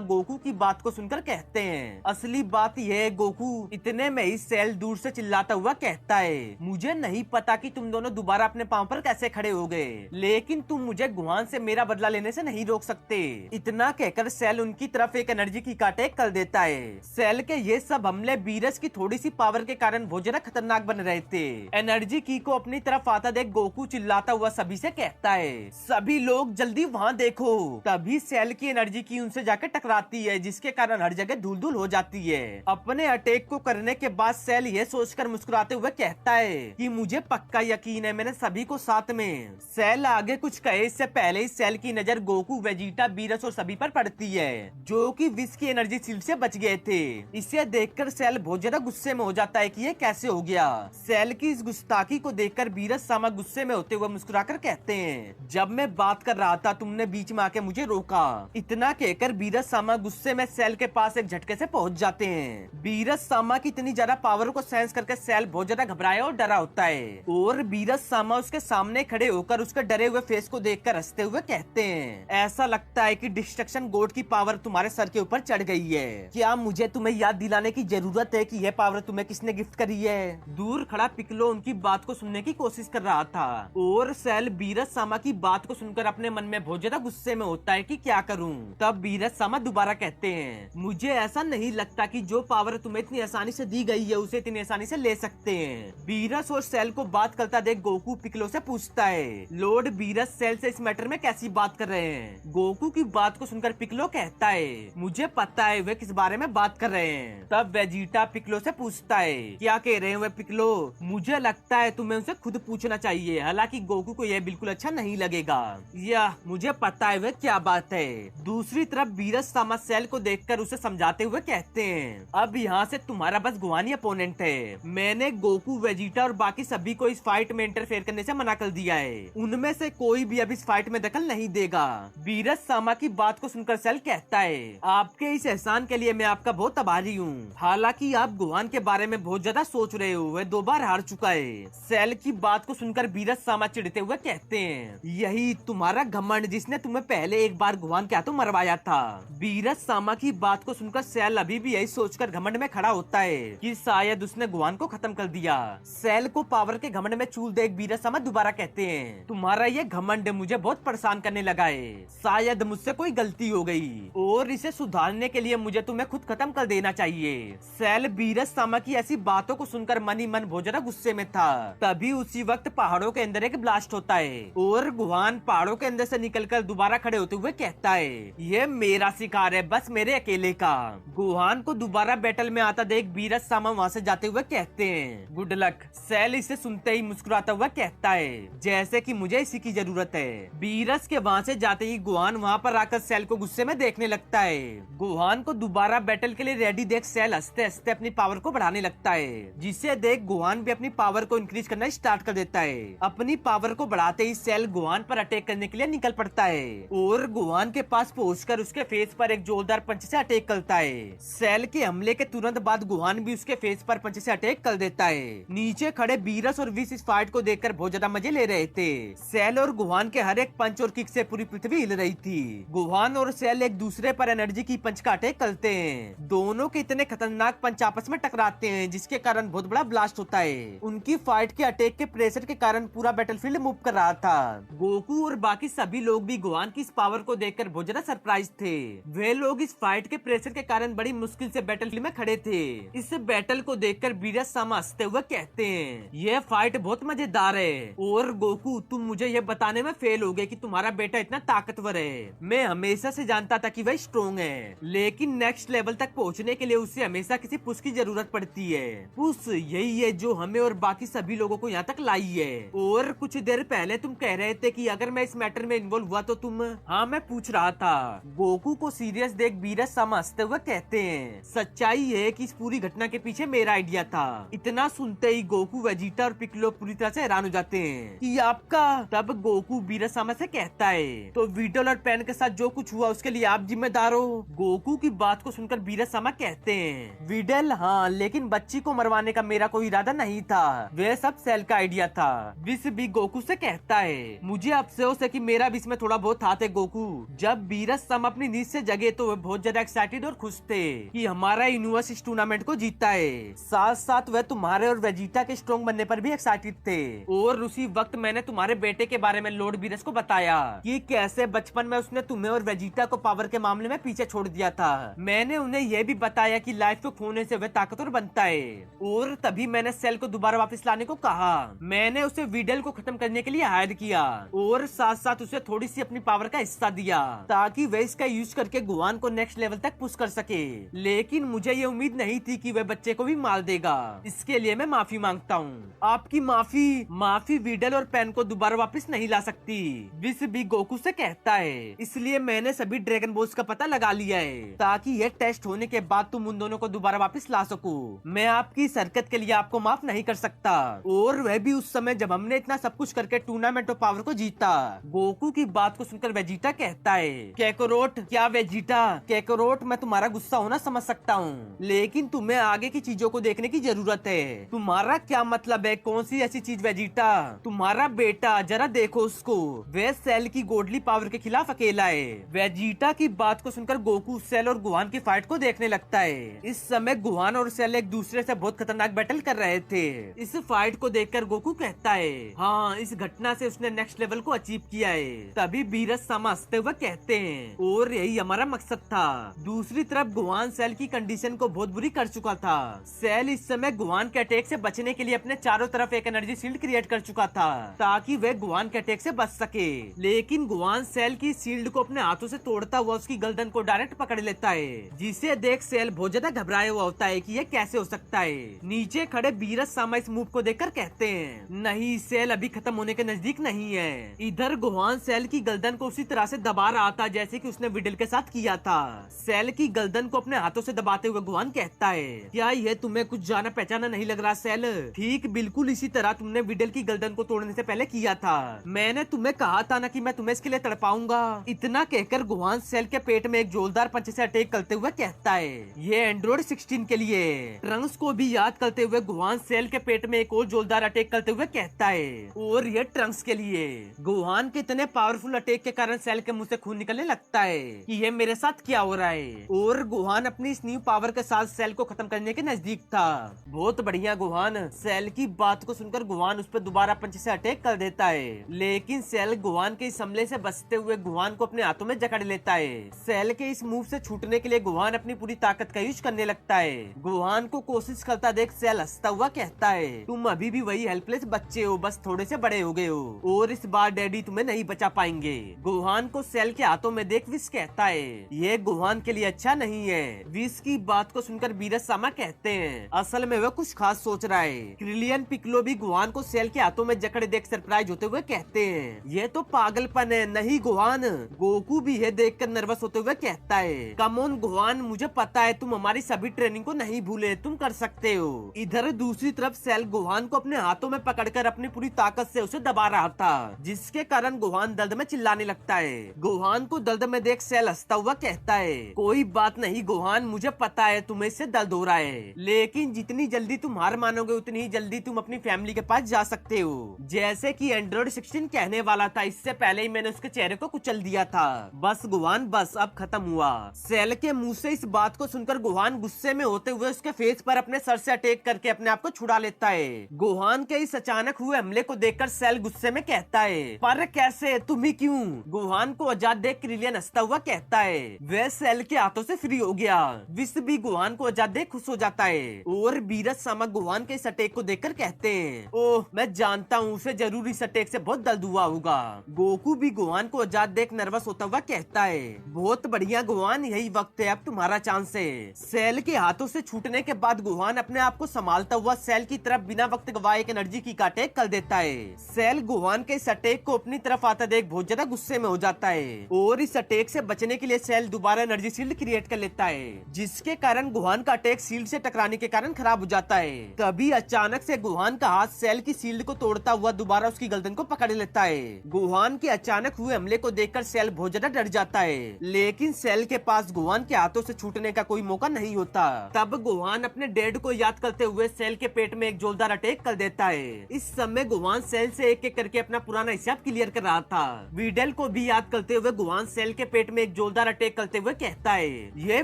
S1: गोकू की बात को सुनकर कहते हैं, असली बात यह है गोकू। इतने में ही सेल दूर से चिल्लाता हुआ कहता है, मुझे नहीं पता कि तुम दोनों दोबारा अपने पांव पर कैसे खड़े हो गए, लेकिन तुम मुझे गुहान से मेरा बदला लेने से नहीं रोक सकते। इतना कहकर सेल उनकी तरफ एक एनर्जी की अटैक कर देता है। सेल के ये सब हमले बीरस की थोड़ी सी पावर के कारण बहुत ज्यादा खतरनाक बन रहे थे। एनर्जी की को अपनी तरफ आता देख गोकू चिल्लाता हुआ सभी से कहता है, सभी लोग जल्दी वहाँ देखो। तभी सेल की एनर्जी की उनसे जाकर टकराती है, जिसके कारण हर जगह धूल धूल हो जाती है। अपने अटैक को करने के बाद सेल ये सोचकर मुस्कुराते हुए कहता है कि मुझे पक्का यकीन है मैंने सभी को साथ में। सेल आगे कुछ कहे इससे पहले ही सेल की नजर गोकू, वेजिटा, बीरस और सभी पर पड़ती है, जो कि विश की एनर्जी शील्ड से बच गए थे। इसे देखकर सेल बहुत ज्यादा गुस्से में हो जाता है कि ये कैसे हो गया। सेल की इस गुस्ताखी को देखकर बीरस सामा गुस्से में होते हुए मुस्कुराकर कहते हैं, जब मैं बात कर रहा था तुमने बीच में आके मुझे रोका। इतना कहकर बीरस सामा गुस्से में सेल के पास एक झटके से पहुंच जाते हैं। बीरस सामा की इतनी ज्यादा पावर को सेंस करके सेल बहुत ज्यादा घबराया और डरा होता है, और बीरस सामा उसके सामने खड़े होकर उसके डरे हुए फेस को देखकर हंसते हुए कहते हैं, ऐसा लगता है कि डिस्ट्रक्शन गॉड की पावर तुम्हारे सर के ऊपर चढ़ गई है। क्या मुझे तुम्हें याद दिलाने की जरूरत है कि यह पावर तुम्हें किसने गिफ्ट करी है? दूर खड़ा पिकलो उनकी बात को सुनने की कोशिश कर रहा था, और सेल बीरस सामा की बात को सुनकर अपने मन में बहुत ज्यादा गुस्से में होता है कि क्या करूं। तब बीरस सामा दोबारा कहते हैं, मुझे ऐसा नहीं लगता कि जो पावर तुम्हें इतनी आसानी से दी गई है उसे इतनी आसानी से ले सकते हैं। बीरस और सेल को बात करता देख गोकू पिकलो से पूछता है, लॉर्ड बीरस सेल से इस मैटर में कैसी बात कर रहे हैं? गोकू की बात को सुनकर पिकलो कहता है, मुझे पता है वे किस बारे में बात कर रहे हैं। तब वेजिटा पिकलो से पूछता है, क्या कह रहे हैं वे पिकलो? मुझे लगता है तुम्हें उनसे खुद पूछना चाहिए। हालांकि गोकू को यह बिल्कुल अच्छा नहीं लगेगा। यह मुझे पता है वे क्या बात है। दूसरी तरफ बीरस सामा सेल को देखकर उसे समझाते हुए कहते हैं, अब यहाँ से तुम्हारा बस गुहानी अपोनेंट है। मैंने गोकू, वेजिटा और बाकी सभी को इस फाइट में इंटरफेयर करने से मना कर दिया है। उनमें से कोई भी अब इस फाइट में दखल नहीं देगा। बीरस सामा की बात को सुनकर सेल कहता है, आपके इस एहसान के लिए मैं आपका बहुत आभारी हूँ। हालांकि आप गुहान के बारे में बहुत ज्यादा सोच रहे हो, वह 2 बार हार चुका है। सेल की बात को सुनकर बीरस सामा चिढ़ते हुए कहते हैं, यही तुम्हारा घमंड जिसने तुम्हें पहले एक बार गुहान के हाथों मरवाया था। बीरस सामा की बात को सुनकर सेल अभी भी यही सोचकर घमंड में खड़ा होता है कि शायद उसने गुहान को खत्म कर दिया। सेल को पावर के घमंड में चूल देख बीरस सामा दोबारा कहते हैं, तुम्हारा ये घमंड मुझे बहुत परेशान करने लगा है। शायद मुझसे कोई गलती हो गई और इसे सुधारने के लिए मुझे तुम्हें खुद खत्म कर देना चाहिए। सेल बीरस सामा की ऐसी बातों को सुनकर मन ही मन बहुत ज्यादा गुस्से में था। तभी उसी वक्त पहाड़ों के अंदर एक ब्लास्ट होता है और गुहान पहाड़ों के अंदर से निकलकर दोबारा खड़े होते हुए कहता है, ये मेरा शिकार है, बस मेरे अकेले का। गुहान को दोबारा बैटल में आता देख बीरस सामा वहाँ से जाते हुए कहते हैं, गुड लक। सेल इसे सुनते ही मुस्कुराता हुआ कहता है, जैसे कि मुझे इसी की जरूरत है। बीरस के वहाँ से जाते ही गुहान वहाँ पर आकर सेल को गुस्से में देखने लगता है। गुहान को दोबारा बैटल के लिए रेडी देख सेल हंसते हंसते अपनी पावर को बढ़ाने लगता है, जिसे देख गुहान भी अपनी पावर को इंक्रीज करना स्टार्ट कर देता है। अपनी पावर को बढ़ाते ही सेल गुहान पर अटैक करने के लिए निकल पड़ता है और गुहान के पास पहुंचकर उसके फेस पर एक जोरदार पंच से अटैक करता है। सेल के हमले के तुरंत बाद गुहान भी उसके फेस पर पंच से अटैक कर देता है। नीचे खड़े बीरस और विश इस फाइट को देखकर बहुत ज्यादा मजे ले रहे थे। सेल और गुहान के हर एक पंच और किक से पूरी पृथ्वी हिल रही थी। गुहान और सेल एक दूसरे पर एनर्जी की पंच का अटैक करते हैं। दोनों के इतने खतरनाक पंच आपस में टकराते हैं जिसके कारण बहुत बड़ा ब्लास्ट होता है। उनकी फाइट के अटैक के प्रेशर के कारण पूरा बैटलफील्ड मूव कर रहा था। गोकू और बाकी सभी लोग भी गुहान की इस पावर को देखकर बहुत ज्यादा सरप्राइज थे। वे लोग इस फाइट के प्रेशर के कारण बड़ी मुश्किल से बैटलफील्ड में खड़े थे। इस बैटल को देखकर बीरस सामा हंसते हुए कहते हैं, यह फाइट बहुत मजेदार है और गोकू तुम मुझे यह बताने में फेल हो गए कि तुम्हारा बेटा इतना ताकतवर है। मैं हमेशा से जानता था कि वह स्ट्रॉन्ग है, लेकिन नेक्स्ट लेवल तक पहुंचने के लिए उसे हमेशा किसी पुश की जरूरत पड़ती है। पुश यही है जो हमें और बाकी सभी लोगों को यहाँ तक लाई है। और कुछ देर पहले तुम कह रहे थे कि अगर मैं इस मैटर में इन्वॉल्व हुआ तो तुम। हाँ मैं पूछ रहा था। गोकू को सीरियस देख बीरस सामा हंसते हुए कहते हैं, सच्चाई है कि इस पूरी घटना के पीछे मेरा आइडिया था। इतना सुनते ही गोकू, वेजिटा और पिकलो पूरी तरह से हैरान हो जाते हैं कि आपका। तब गोकू बीरस सामा से कहता है, तो वीडल और पेन के साथ जो कुछ हुआ उसके लिए आप जिम्मेदार हो। गोकू की बात को सुनकर बीरस सामा कहते हैं, वीडल हाँ, लेकिन बच्ची को मरवाने का मेरा कोई इरादा नहीं था। वे वह सब सेल का आइडिया था। विस भी गोकू से कहता है, मुझे अफसोस है कि मेरा भी इसमें थोड़ा बहुत हाथ है गोकू। जब बीरस सम अपनी नींद से जगे तो वह बहुत ज्यादा एक्साइटेड और खुश थे कि हमारा यूनिवर्स इस टूर्नामेंट को जीता है। साथ साथ वह तुम्हारे और वेजिटा के स्ट्रॉन्ग बनने पर भी एक्साइटेड थे। और उसी वक्त मैंने तुम्हारे बेटे के बारे में लॉर्ड बीरस को बताया कि कैसे बचपन में उसने तुम्हें और वेजिटा को पावर के मामले में पीछे छोड़ दिया था। मैंने उन्हें यह भी बताया कि लाइफ को खोने से वह ताकतवर बनता है और तभी मैंने सेल को दोबारा वापस लाने को कहा। मैंने उसे वीडल को खत्म करने के लिए हायर किया और साथ साथ उसे थोड़ी सी अपनी पावर का हिस्सा दिया ताकि वह इसका यूज करके गुआन को नेक्स्ट लेवल तक पुश कर सके। लेकिन मुझे ये उम्मीद नहीं थी कि वह बच्चे को भी मार देगा। इसके लिए मैं माफी मांगता हूँ। आपकी माफी वीडल और पेन को दोबारा वापस नहीं ला सकती, विस भी गोकू से कहता है। इसलिए मैंने सभी ड्रैगन बॉल्स का पता लगा लिया है ताकि यह टेस्ट होने के बाद तुम उन दोनों को दोबारा वापस ला सको। मैं आपकी इस हरकत के लिए आपको माफ नहीं कर सकता, और वह भी उस समय जब हमने इतना सब कुछ करके टूर्नामेंट ऑफ पावर को जीता। गोकू की बात को सुनकर वेजिटा कहता है, कैकोरोट क्या वेजिटा? कैकोरोट, मैं तुम्हारा गुस्सा होना समझ सकता हूँ, लेकिन तुम्हें आगे की चीजों को देखने की जरूरत है। तुम्हारा क्या मतलब है? कौन सी ऐसी चीज वेजिटा? तुम्हारा बेटा, जरा देखो उसको, वह सेल की गोडली पावर के खिलाफ अकेला है। वेजिटा की बात को सुनकर गोकू सेल और गुहान की फाइट को देखने लगता है। इस समय गुहान और सेल एक दूसरे से बहुत खतरनाक बैटल कर रहे थे। इस फाइट को देखकर गोकू कहता है, हाँ, इस घटना से उसने नेक्स्ट लेवल को अचीव किया है। तभी बीरस समझते हुए कहते हैं, और यही हमारा मकसद था। दूसरी तरफ गुहान सेल की कंडीशन को बहुत बुरी कर चुका था। सेल इस समय गुहान के अटैक से बचने के लिए अपने चारों तरफ एक एनर्जी शील्ड क्रिएट कर चुका था ताकि वह गुहान के अटैक से बच सके। लेकिन गुहान सेल की शील्ड को अपने हाथों से तोड़ता हुआ उसकी गर्दन को डायरेक्ट पकड़ लेता है, जिसे देख सेल बहुत ज्यादा घबराया हुआ होता है कि यह कैसे हो सकता है। नीचे खड़े बीरस सामा इस मूव को देखकर कहते हैं, नहीं, सेल अभी खत्म होने के नजदीक नहीं है। इधर गुहान सेल की गर्दन को उसी तरह से दबा रहा था जैसे कि उसने विडल के साथ किया था। सेल की गर्दन को अपने हाथों से दबाते हुए गुहान कहता है, क्या यह तुम्हें कुछ जाना पहचाना नहीं लग रहा सेल? ठीक बिल्कुल इसी तरह तुमने विडल की गर्दन को तोड़ने से पहले किया था। मैंने तुम्हें कहा था ना कि मैं तुम्हें इसके लिए तड़पाऊंगा। इतना कहकर गुहान सेल के पेट में एक जोरदार पंच से अटैक करते हुए कहता है, ये एंड्रॉइड 16 के लिए। ट्रंक्स को भी याद करते हुए गुहान सेल के पेट में एक और जोरदार अटैक करते हुए कहता है, और ये ट्रंक्स के लिए। गुहान के इतने पावरफुल अटैक के कारण सेल के मुंह से खून निकलने लगता है कि ये मेरे साथ क्या हो रहा है। और गुहान अपनी इस न्यू पावर के साथ सेल को खत्म करने के नजदीक था। बहुत बढ़िया गुहान। सेल की बात को सुनकर गुहान उस पर दोबारा पंच से अटैक कर देता है, लेकिन सेल गुहान के इस हमले से बचते हुए गुहान को अपने हाथों में जकड़ लेता है। सेल के इस मूव से छूटने के लिए गुहान अपनी पूरी ताकत का यूज करने लगता है। गुहान को कोशिश करता देख सेल हंसता हुआ कहता है, तुम अभी भी वही हेल्पलेस बच्चे हो, बस थोड़े से बड़े हो गए हो, और इस बार डैडी तुम्हें नहीं बचा पाएंगे। गुहान को सेल के हाथों में देख विस कहता है, ये गुहान के लिए अच्छा नहीं है। विस की बात को सुनकर बीरस सामा कहते हैं, असल में वह कुछ खास सोच रहा है। क्रिलियन पिकलो भी गुहान को सेल के हाथों में जकड़े देख सरप्राइज होते हुए कहते हैं, ये तो पागलपन है, नहीं गुहान। गोकू भी यह देखकर नर्वस होते हुए कहता है, कम ऑन गुहान, मुझे पता है तुम हमारी सभी ट्रेनिंग को नहीं भूले, तुम कर सकते हो। इधर दूसरी तरफ सेल गुहान को अपने हाथों में पकड़कर अपनी पूरी ताकत से उसे दबा रहा था, जिसके कारण गुहान दर्द में चिल्लाने लगता है। गुहान को दर्द में देख सेल हंसता हुआ कहता है, कोई बात नहीं गुहान, मुझे पता है तुम्हें इससे दर्द हो रहा है, लेकिन जितनी जल्दी तुम हार मानोगे उतनी ही जल्दी तुम अपनी फैमिली के पास जा सकते हो। जैसे कि एंड्रॉइड 16 कहने वाला था, इससे पहले ही मैंने उसके चेहरे को कुचल दिया था। बस गुहान, बस अब खत्म हुआ। सेल के मुंह से इस बात को सुनकर गुहान गुस्से में होते हुए उसके फेस पर अपने सर से अटैक करके अपने आप को छुड़ा लेता है। गुहान के इस अचानक हुए हमले को देखकर सेल गुस्से में कहता है, पर कैसे, तुम ही क्यों? गुहान को आजाद देख क्रिलियन हंसता हुआ कहता है, वह सेल के हाथों से फ्री हो गया। विस भी गुहान को आजाद देख खुश हो जाता है, और बीरस सामा गुहान के इस अटैक को देखकर कहते हैं, ओह, मैं जानता हूँ उसे जरूर इस अटैक से बहुत दर्द हुआ होगा। गोकू भी गुहान को आजाद देख नर्वस होता हुआ कहता है, बहुत बढ़िया गुहान, यही वक्त है, अब तुम्हारा चांस है। सेल के हाथों से छूटने के बाद गुहान अपने आप को संभालता हुआ सेल की तरफ बिना वक्त गवाए एक एनर्जी की अटैक कर देता है। सेल गुहान के इस अटैक को अपनी तरफ आता देख बहुत ज्यादा गुस्से में हो जाता है, और इस अटैक से बचने के लिए सेल दोबारा एनर्जी शील्ड क्रिएट कर लेता है, जिसके कारण गुहान का अटैक शील्ड से टकराने के कारण खराब हो जाता है। तभी अचानक से गुहान का हाथ सेल की शील्ड को तोड़ता हुआ दोबारा उसकी गर्दन को पकड़ लेता है। गुहान के अचानक हुए हमले को देखकर सेल बहुत ज्यादा डर जाता है, लेकिन सेल के पास गुहान के हाथों से छूटने का कोई मौका नहीं होता। तब गुहान अपने डैड को याद करते हुए सेल के पेट में एक जोरदार जोरदार अटैक कर देता है। इस समय गुहान सेल से एक एक करके अपना पुराना हिसाब क्लियर कर रहा था। वीडेल को भी याद करते हुए गुहान सेल के पेट में एक जोरदार अटैक करते हुए कहता है यह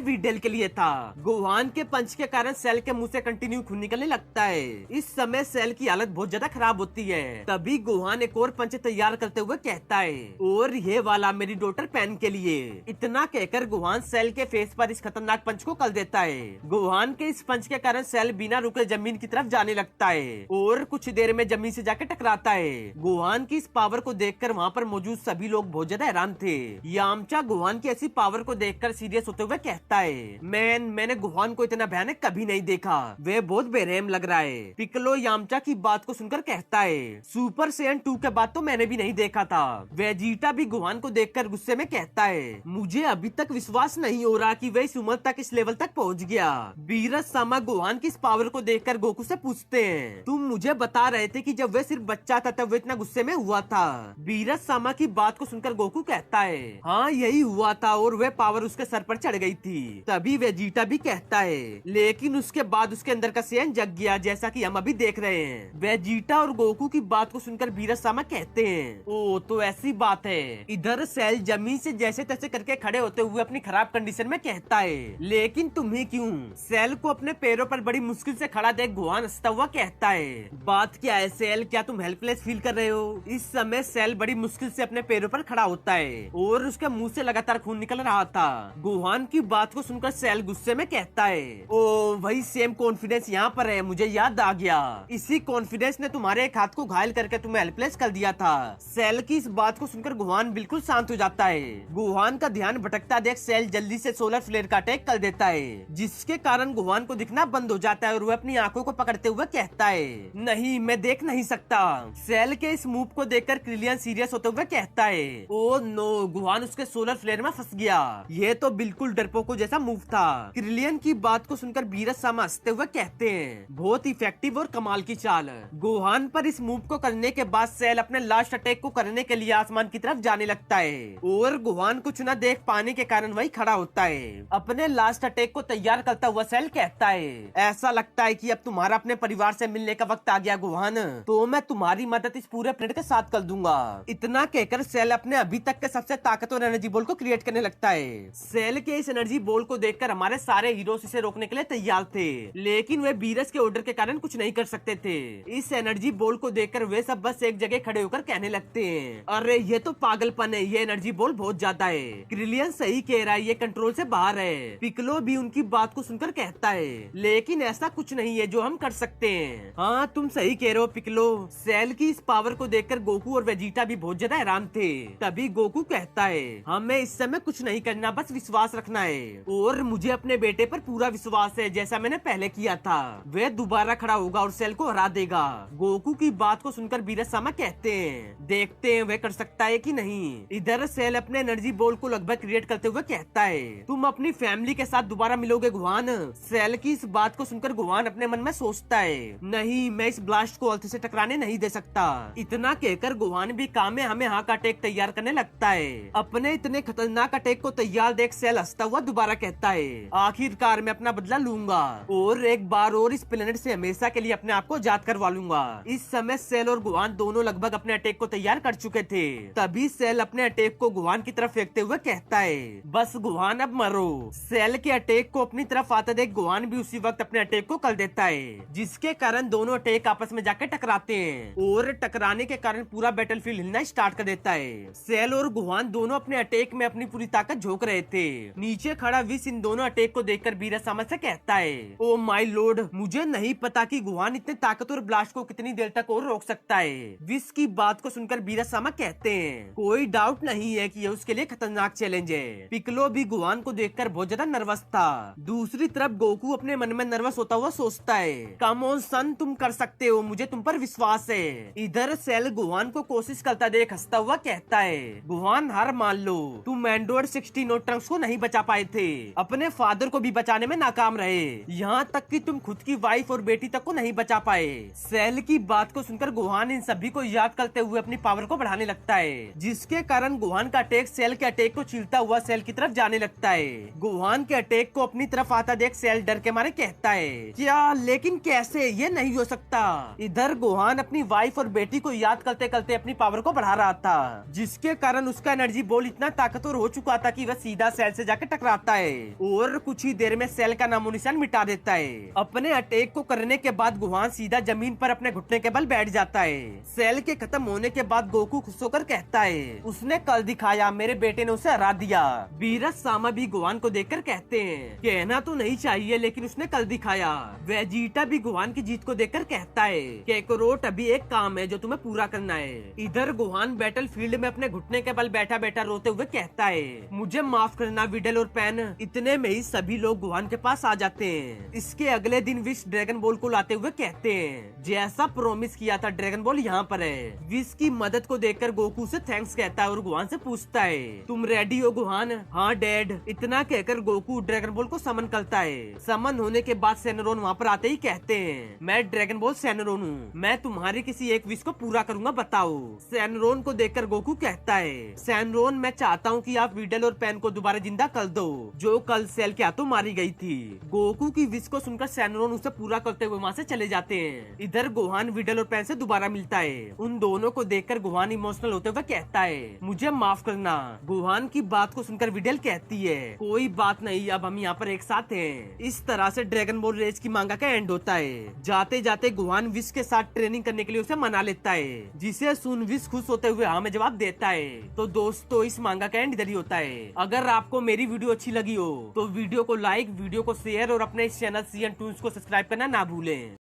S1: वीडेल के लिए था। गुहान के पंच के कारण सेल के मुंह से कंटिन्यू खून निकलने लगता है। इस समय सेल की हालत बहुत ज्यादा खराब होती है। तभी गुहान एक और पंच तैयार करते हुए कहता है और ये वाला मेरी डॉटर पेन के लिए। इतना कहकर गुहान सेल के फेस पर इस खतरनाक पंच को कर देता है। गुहान के इस पंच के कारण सेल बिना रुके जमीन की तरफ जाने लगता है और कुछ देर में जमीन से जाकर टकराता है। गुहान की इस पावर को देखकर वहाँ पर मौजूद सभी लोग बहुत ज्यादा हैरान थे। यामचा गुहान की ऐसी पावर को देखकर सीरियस होते हुए कहता है मैंने गुहान को इतना भयानक कभी नहीं देखा, वे बहुत बेरहम लग रहा है। पिक्कोलो यामचा की बात को सुनकर कहता है सुपर सैयन 2 के बाद तो मैंने भी नहीं देखा था। वेजिटा भी गुहान को देखकर गुस्से में कहता है मुझे अभी तक विश्वास नहीं हो रहा कि वह इस उम्र तक इस लेवल तक पहुंच गया। बीरस सामा गुहान की इस पावर को देखकर गोकू से पूछते हैं तुम मुझे बता रहे थे कि जब वह सिर्फ बच्चा था तब वह इतना गुस्से में हुआ था। बीरस सामा की बात को सुनकर गोकू कहता है हाँ यही हुआ था और वह पावर उसके सर पर चढ़ गई थी। तभी वेजिटा भी कहता है लेकिन उसके बाद उसके अंदर का सैयन जग गया जैसा कि हम अभी देख रहे हैं। वेजिटा और गोकू की बात को सुनकर बीरस सामा कहते हैं ओ तो ऐसी बात है। इधर सेल जमीन से जैसे तैसे करके खड़े होते हुए अपनी खराब कंडीशन में कहता है लेकिन तुम्हें क्यों। सेल को अपने पैरों पर बड़ी मुश्किल से खड़ा देख गुहान हंसता हुआ कहता है बात क्या है सेल, क्या तुम हेल्पलेस फील कर रहे हो। इस समय सेल बड़ी मुश्किल से अपने पैरों पर खड़ा होता है और उसके मुंह से लगातार खून निकल रहा था। गुहान की बात को सुनकर सेल गुस्से में कहता है ओ वही सेम कॉन्फिडेंस यहाँ पर है, मुझे याद आ गया। इसी कॉन्फिडेंस ने तुम्हारे एक हाथ को घायल करके तुम्हें हेल्पलेस कर दिया था। सेल की इस बात को सुनकर गुहान बिल्कुल शांत हो जाता है। गुहान का ध्यान भटकता देख सेल जल्दी से सोलर फ्लेयर का अटैक कर देता है जिसके कारण गुहान को दिखना बंद हो जाता है और वह अपनी आंखों को पकड़ते हुए कहता है नहीं मैं देख नहीं सकता। सेल के इस मूव को देखकर क्रिलियन सीरियस होते हुए कहता है ओ नो, गुहान उसके सोलर फ्लेयर में फंस गया। ये तो बिल्कुल डरपोको जैसा मूव था। क्रिलियन की बात को सुनकर बीरस सामा हंसते हुए कहते हैं बहुत इफेक्टिव और कमाल की चाल। गुहान पर इस मूव को करने के बाद सेल अपने लास्ट अटैक को करने के लिए आसमान की तरफ जाने लगता है और गुहान कुछ न देख पाने के कारण वही खड़ा होता है। अपने लास्ट अटैक को तैयार करता हुआ सेल कहता है ऐसा लगता है कि अब तुम्हारा अपने परिवार से मिलने का वक्त आ गया गुहान, तो मैं तुम्हारी मदद इस पूरे प्लेनेट के साथ कर दूंगा। इतना कहकर सेल अपने अभी तक के सबसे ताकतवर एनर्जी बॉल को क्रिएट करने लगता है। सेल के इस एनर्जी बॉल को देखकर हमारे सारे हीरोज इसे रोकने के लिए तैयार थे लेकिन वे बीरस के ऑर्डर के कारण कुछ नहीं कर सकते थे। इस एनर्जी बॉल को देखकर वे सब बस एक जगह खड़े होकर कहने लगते हैं अरे ये तो पागलपन है, ये एनर्जी बॉल बहुत ज्यादा है। क्रिलियन सही कह रहा है, ये कंट्रोल से बाहर है। पिक्कोलो भी उनकी बात को सुनकर कहता है लेकिन ऐसा कुछ नहीं है जो हम कर सकते हैं। हाँ तुम सही कह रहे हो पिक्कोलो। सेल की इस पावर को देखकर गोकू और वेजिटा भी बहुत ज्यादा हैरान थे। तभी गोकू कहता है हमें इस समय कुछ नहीं करना, बस विश्वास रखना है और मुझे अपने बेटे पर पूरा विश्वास है जैसा मैंने पहले किया था। वह दोबारा खड़ा होगा और सेल को हरा देगा। गोकू की बात को सुनकर बीरस सामा कहते हैं देखते हैं वह कर सकता है कि नहीं। इधर सेल अपने एनर्जी बॉल को लगभग क्रिएट करते हुए कहता है तुम अपनी फैमिली के साथ दोबारा मिलोगे गुहान। सेल की इस बात को सुनकर गुहान अपने मन में सोचता है नहीं मैं इस ब्लास्ट को अर्थ से टकराने नहीं दे सकता। इतना कहकर गुहान भी कामेहामेहा का अटैक तैयार करने लगता है। अपने इतने खतरनाक अटैक को तैयार देख सेल हंसता हुआ दोबारा कहता है आखिरकार मैं अपना बदला लूंगा और एक बार और इस प्लेनेट से हमेशा के लिए अपने आप को आजाद करवा लूंगा। इस समय सेल और गुहान दोनों लगभग अपने अटैक को तैयार कर चुके थे। तभी सेल अपने अटैक को गुहान की तरफ फेंकते हुए कहता है बस गुहान अब मरो। सेल के अटैक को अपनी तरफ आते देख गुहान भी उसी वक्त अपने अटैक को कर देता है जिसके कारण दोनों अटैक आपस में जाकर टकराते हैं और टकराने के कारण पूरा बैटलफील्ड हिलना स्टार्ट कर देता है। सेल और गुहान दोनों अपने अटैक में अपनी पूरी ताकत झोंक रहे थे। नीचे खड़ा विस इन दोनों अटैक को देखकर बीरस सामा से कहता है ओ माय लॉर्ड, मुझे नहीं पता कि गुहान इतने ताकतवर ब्लास्ट को कितनी देर तक और रोक सकता है। विस की बात को सुनकर बीरस सामा कहते हैं कोई डाउट नहीं है कि यह उसके लिए खतरनाक चैलेंज है। पिक्कोलो भी गुहान को देखकर बहुत ज्यादा नर्वस था। दूसरी तरफ गोकू अपने मन में नर्वस होता हुआ सोचता है कम ऑन सन, तुम कर सकते हो, मुझे तुम पर विश्वास है। इधर सेल गुहान को कोशिश करता देख हंसता हुआ कहता है गुहान हार मान लो, तुम एंड्रॉइड 16 और ट्रंक्स को नहीं बचा पाए थे, अपने फादर को भी बचाने में नाकाम रहे, यहाँ तक कि तुम खुद की वाइफ और बेटी तक को नहीं बचा पाए। सेल की बात को सुनकर गुहान इन सभी को याद करते हुए अपनी पावर को बढ़ाने लगता है जिसके कारण गुहान का अटैक सेल के अटैक को चीरता हुआ सेल की तरफ जाने लगता है। गुहान के अटैक को अपनी तरफ आता देख सेल डर के मारे कहता है क्या, लेकिन कैसे, ये नहीं हो सकता। इधर गोहान अपनी वाइफ और बेटी को याद करते करते अपनी पावर को बढ़ा रहा था, जिसके कारण उसका एनर्जी बॉल इतना ताकतवर हो चुका था कि वह सीधा सेल से जाकर टकराता है और कुछ ही देर में सेल का नामो निशान मिटा देता है। अपने अटैक को करने के बाद गोहान सीधा जमीन पर अपने घुटने के बल बैठ जाता है। सेल के खत्म होने के बाद गोकू खुश होकर कहता है, उसने कल दिखाया, मेरे बेटे ने उसे हरा दिया। बीरस सामा भी गोहान को देखकर कहते हैं, कहना तो नहीं चाहिए लेकिन उसने कल दिखाया। वेजिटा भी गोहान की जीत को देखकर कहता है, कैकरोट अभी एक काम है जो तुम्हें पूरा करना है। इधर गोहान बैटल फील्ड में अपने घुटने के बल बैठा बैठा रोते हुए कहता है, मुझे माफ करना विडल और पैन। इतने में ही सभी लोग गोहान के पास आ जाते हैं। इसके अगले दिन विश ड्रैगन बॉल को लाते हुए कहते हैं, जैसा प्रॉमिस किया था ड्रैगन बॉल यहाँ पर है। विश की मदद को देखकर गोकू से थैंक्स कहता है और गोहान से पूछता है, तुम रेडी हो गोहान? हाँ डैड। इतना कहकर गोकू ड्रैगन बॉल को समन करता है। समन होने के बाद सेनरोन वहाँ पर आते ही कहते हैं, मैं ड्रैगन बॉल सेनरोन हूँ, मैं तुम्हारी किसी एक विश को पूरा करूंगा, बताओ। सेनरोन को देखकर गोकू कहता है, सेनरोन मैं चाहता हूँ कि आप विडल और पैन को दोबारा जिंदा कर दो, जो कल सेल के हाथों मारी गई थी। गोकू की विश को सुनकर सेनरोन उसे पूरा करते हुए वहाँ से चले जाते हैं। इधर गोहान विडल और पैन से दोबारा मिलता है। उन दोनों को देखकर गोहान इमोशनल होते हुए कहता है, मुझे माफ करना। गोहान की बात को सुनकर विडल कहती है, कोई बात नहीं, अब हम यहाँ पर एक साथ हैं। इस तरह से ड्रैगन बॉल रेज की मांगा का एंड होता है। जाते जाते गोहान विश के साथ ट्रेनिंग करने के लिए उसे मना लेता है, जिसे सुन विश खुश होते हुए हाँ में जवाब देता है। तो दोस्तों इस मांगा का एंड इधर ही होता है। अगर आपको मेरी वीडियो अच्छी लगी हो तो वीडियो को लाइक, वीडियो को शेयर और अपने इस चैनल CN Toons को सब्सक्राइब करना ना भूलें।